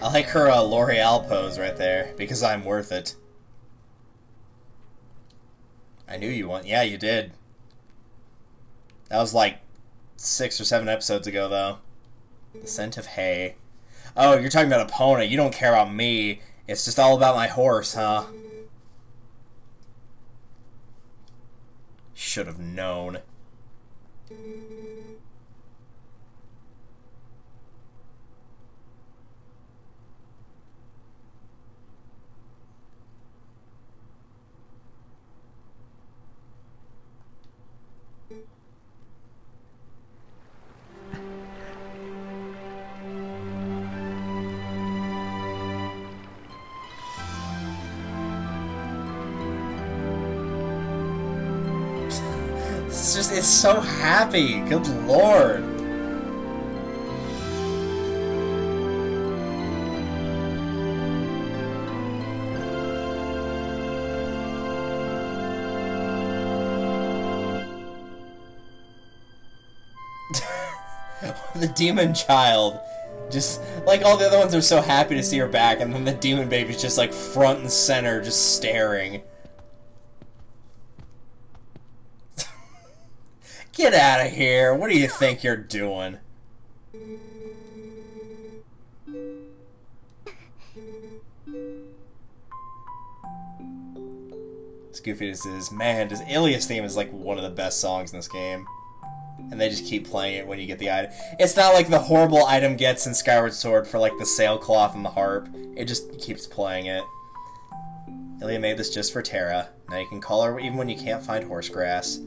I like her L'Oreal pose right there, because I'm worth it. I knew you won. Yeah, you did. That was like 6 or 7 episodes ago, though. The scent of hay. Oh, you're talking about Epona. You don't care about me. It's just all about my horse, huh? Should have known. it's so happy. Good lord. The demon child, just like all the other ones are so happy to see her back, and then the demon baby's just like front and center, just staring. Get out of here! What do you think you're doing? Goofy says, man, his Ilias theme is like one of the best songs in this game. And they just keep playing it when you get the item. It's not like the horrible item gets in Skyward Sword for like the sailcloth and the harp. It just keeps playing it. Ilia made this just for Terra. Now you can call her even when you can't find horse grass.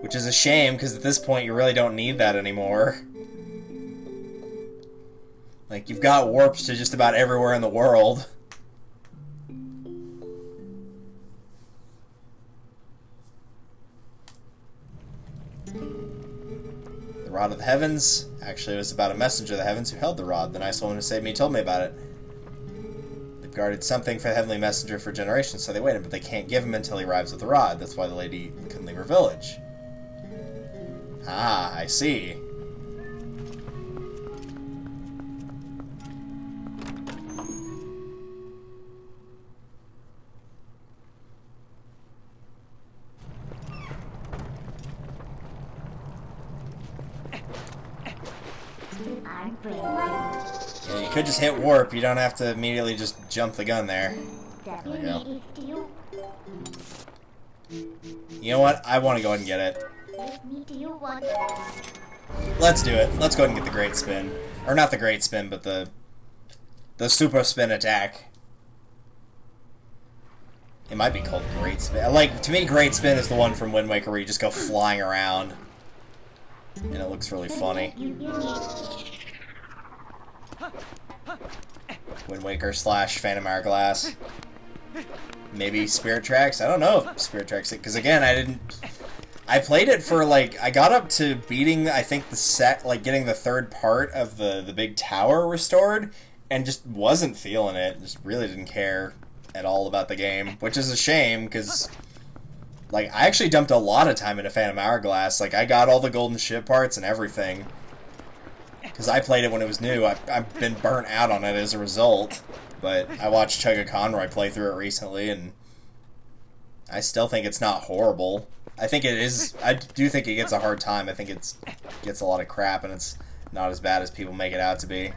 Which is a shame, because at this point you really don't need that anymore. Like, you've got warps to just about everywhere in the world. The Rod of the Heavens. Actually, it was about a messenger of the heavens who held the rod. The nice woman who saved me told me about it. They've guarded something for the heavenly messenger for generations, so they waited, but they can't give him until he arrives with the rod. That's why the lady couldn't leave her village. Ah, I see. Yeah, you could just hit warp. You don't have to immediately just jump the gun there. There we go. You know what? I want to go ahead and get it. Let's do it. Let's go ahead and get the great spin. Or not the great spin, but the super spin attack. It might be called great spin. Like, to me, great spin is the one from Wind Waker where you just go flying around. And it looks really funny. Wind Waker / Phantom Hourglass. Maybe Spirit Tracks? I don't know if Spirit Tracks it, because again, I played it for, like, I got up to beating, I think, getting the third part of the big tower restored, and just wasn't feeling it. Just really didn't care at all about the game, which is a shame, because, like, I actually dumped a lot of time into Phantom Hourglass. Like, I got all the golden ship parts and everything, because I played it when it was new. I've been burnt out on it as a result, but I watched Chugga Conroy play through it recently, and I still think it's not horrible. I think it is. I do think it gets a hard time. I think it gets a lot of crap, and it's not as bad as people make it out to be.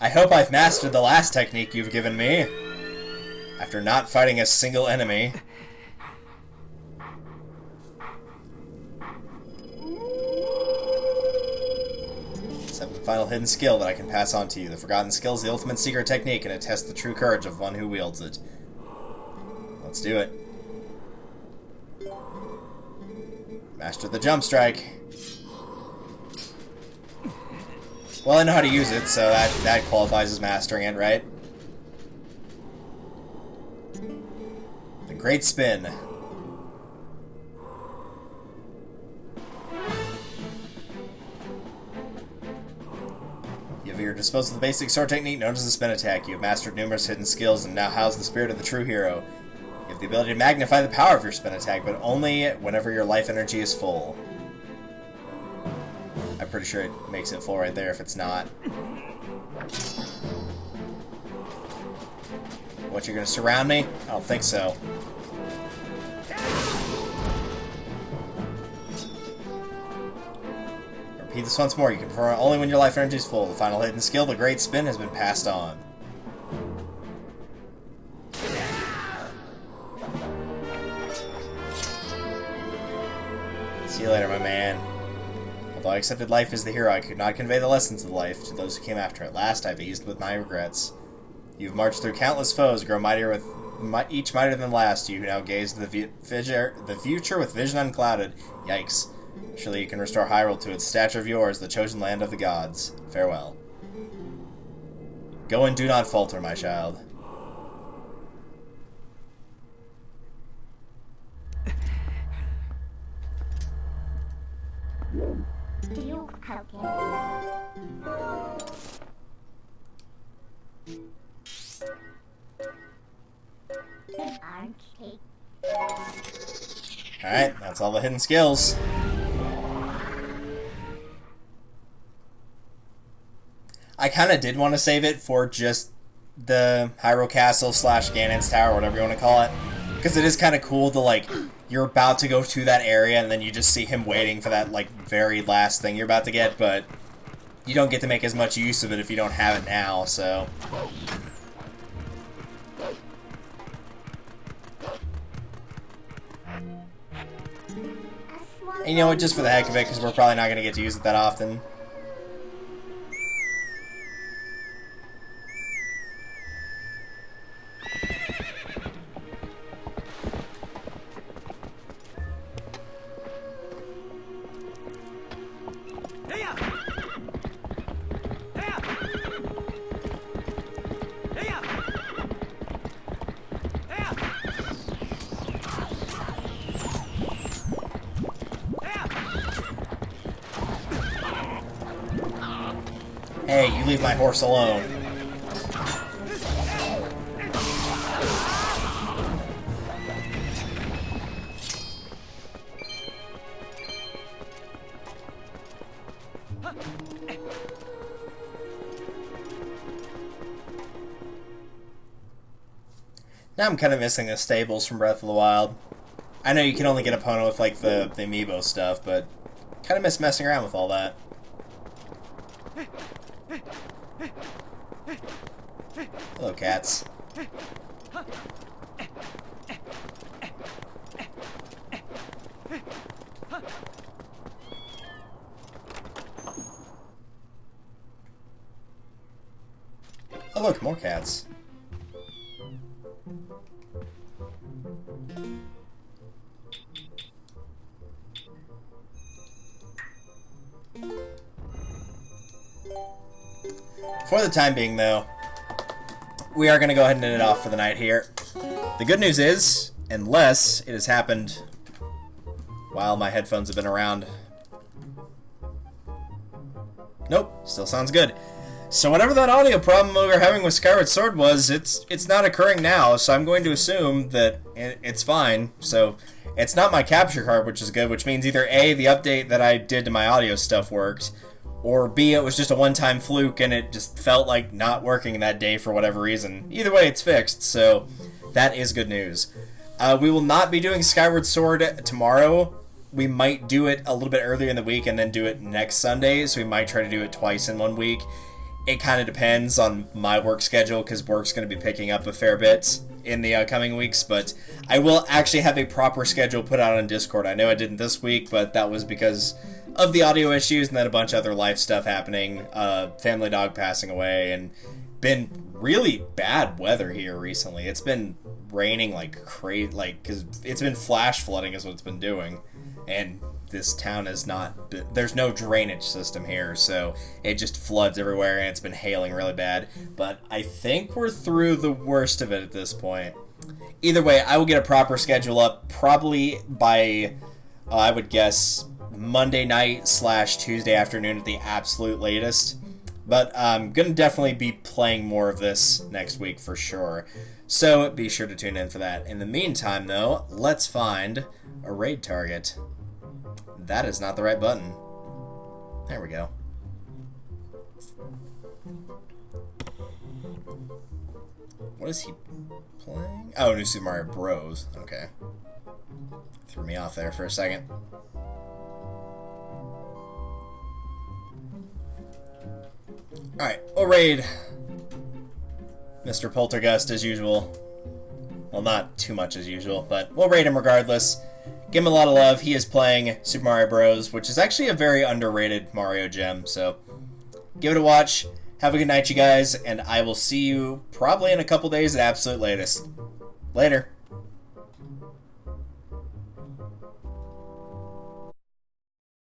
I hope I've mastered the last technique you've given me. After not fighting a single enemy. Seventh final hidden skill that I can pass on to you. The forgotten skill is the ultimate secret technique, and it tests the true courage of one who wields it. Let's do it. Master the jump strike. Well, I know how to use it, so that qualifies as mastering it, right? The great spin. You have at your disposal the basic sword technique known as the spin attack. You have mastered numerous hidden skills and now house the spirit of the true hero. You have the ability to magnify the power of your spin attack, but only whenever your life energy is full. I'm pretty sure it makes it full right there if it's not. What, you're gonna surround me? I don't think so. Repeat this once more. You can perform only when your life energy is full. The final hidden skill, the great spin, has been passed on. See you later, my man. Although I accepted life as the hero, I could not convey the lessons of life to those who came after. At last, I've eased with my regrets. You've marched through countless foes, grow mightier with each mightier than last. You who now gaze to the future with vision unclouded. Yikes. Surely you can restore Hyrule to its stature of yours, the chosen land of the gods. Farewell. Go and do not falter, my child. Alright, that's all the hidden skills. I kind of did want to save it for just the Hyrule Castle / Ganon's Tower, whatever you want to call it. Because it is kind of cool to, like, you're about to go to that area and then you just see him waiting for that, like, very last thing you're about to get, but you don't get to make as much use of it if you don't have it now, so... And you know what, just for the heck of it, because we're probably not going to get to use it that often. Hey, you leave my horse alone. Now I'm kind of missing the stables from Breath of the Wild. I know you can only get Epona with, like, the amiibo stuff, but kind of miss messing around with all that. Hello, cats. Oh, look, more cats. For the time being, though, we are going to go ahead and end it off for the night here. The good news is, unless it has happened while my headphones have been around... Nope, still sounds good. So whatever that audio problem we were having with Skyward Sword was, it's not occurring now, so I'm going to assume that it's fine. So it's not my capture card, which is good, which means either A, the update that I did to my audio stuff worked, or B, it was just a one-time fluke and it just felt like not working that day for whatever reason. Either way, it's fixed, so that is good news. We will not be doing Skyward Sword tomorrow. We might do it a little bit earlier in the week and then do it next Sunday, so we might try to do it twice in 1 week. It kind of depends on my work schedule, because work's going to be picking up a fair bit in the coming weeks, but I will actually have a proper schedule put out on Discord. I know I didn't this week, but that was because of the audio issues and then a bunch of other life stuff happening, family dog passing away, and been really bad weather here recently. It's been raining like crazy, like, because it's been flash flooding is what it's been doing, and this town is not, there's no drainage system here, so it just floods everywhere, and it's been hailing really bad. But I think we're through the worst of it at this point. Either way, I will get a proper schedule up probably by, I would guess, Monday night / Tuesday afternoon at the absolute latest. But I'm going to definitely be playing more of this next week for sure. So be sure to tune in for that. In the meantime, though, let's find a raid target. That is not the right button. There we go. What is he playing? Oh, New Super Mario Bros. Okay. Threw me off there for a second. Alright, we'll raid Mr. Poltergeist as usual. Well, not too much as usual, but we'll raid him regardless. Give him a lot of love. He is playing Super Mario Bros., which is actually a very underrated Mario gem, so give it a watch. Have a good night, you guys, and I will see you probably in a couple days at absolute latest. Later.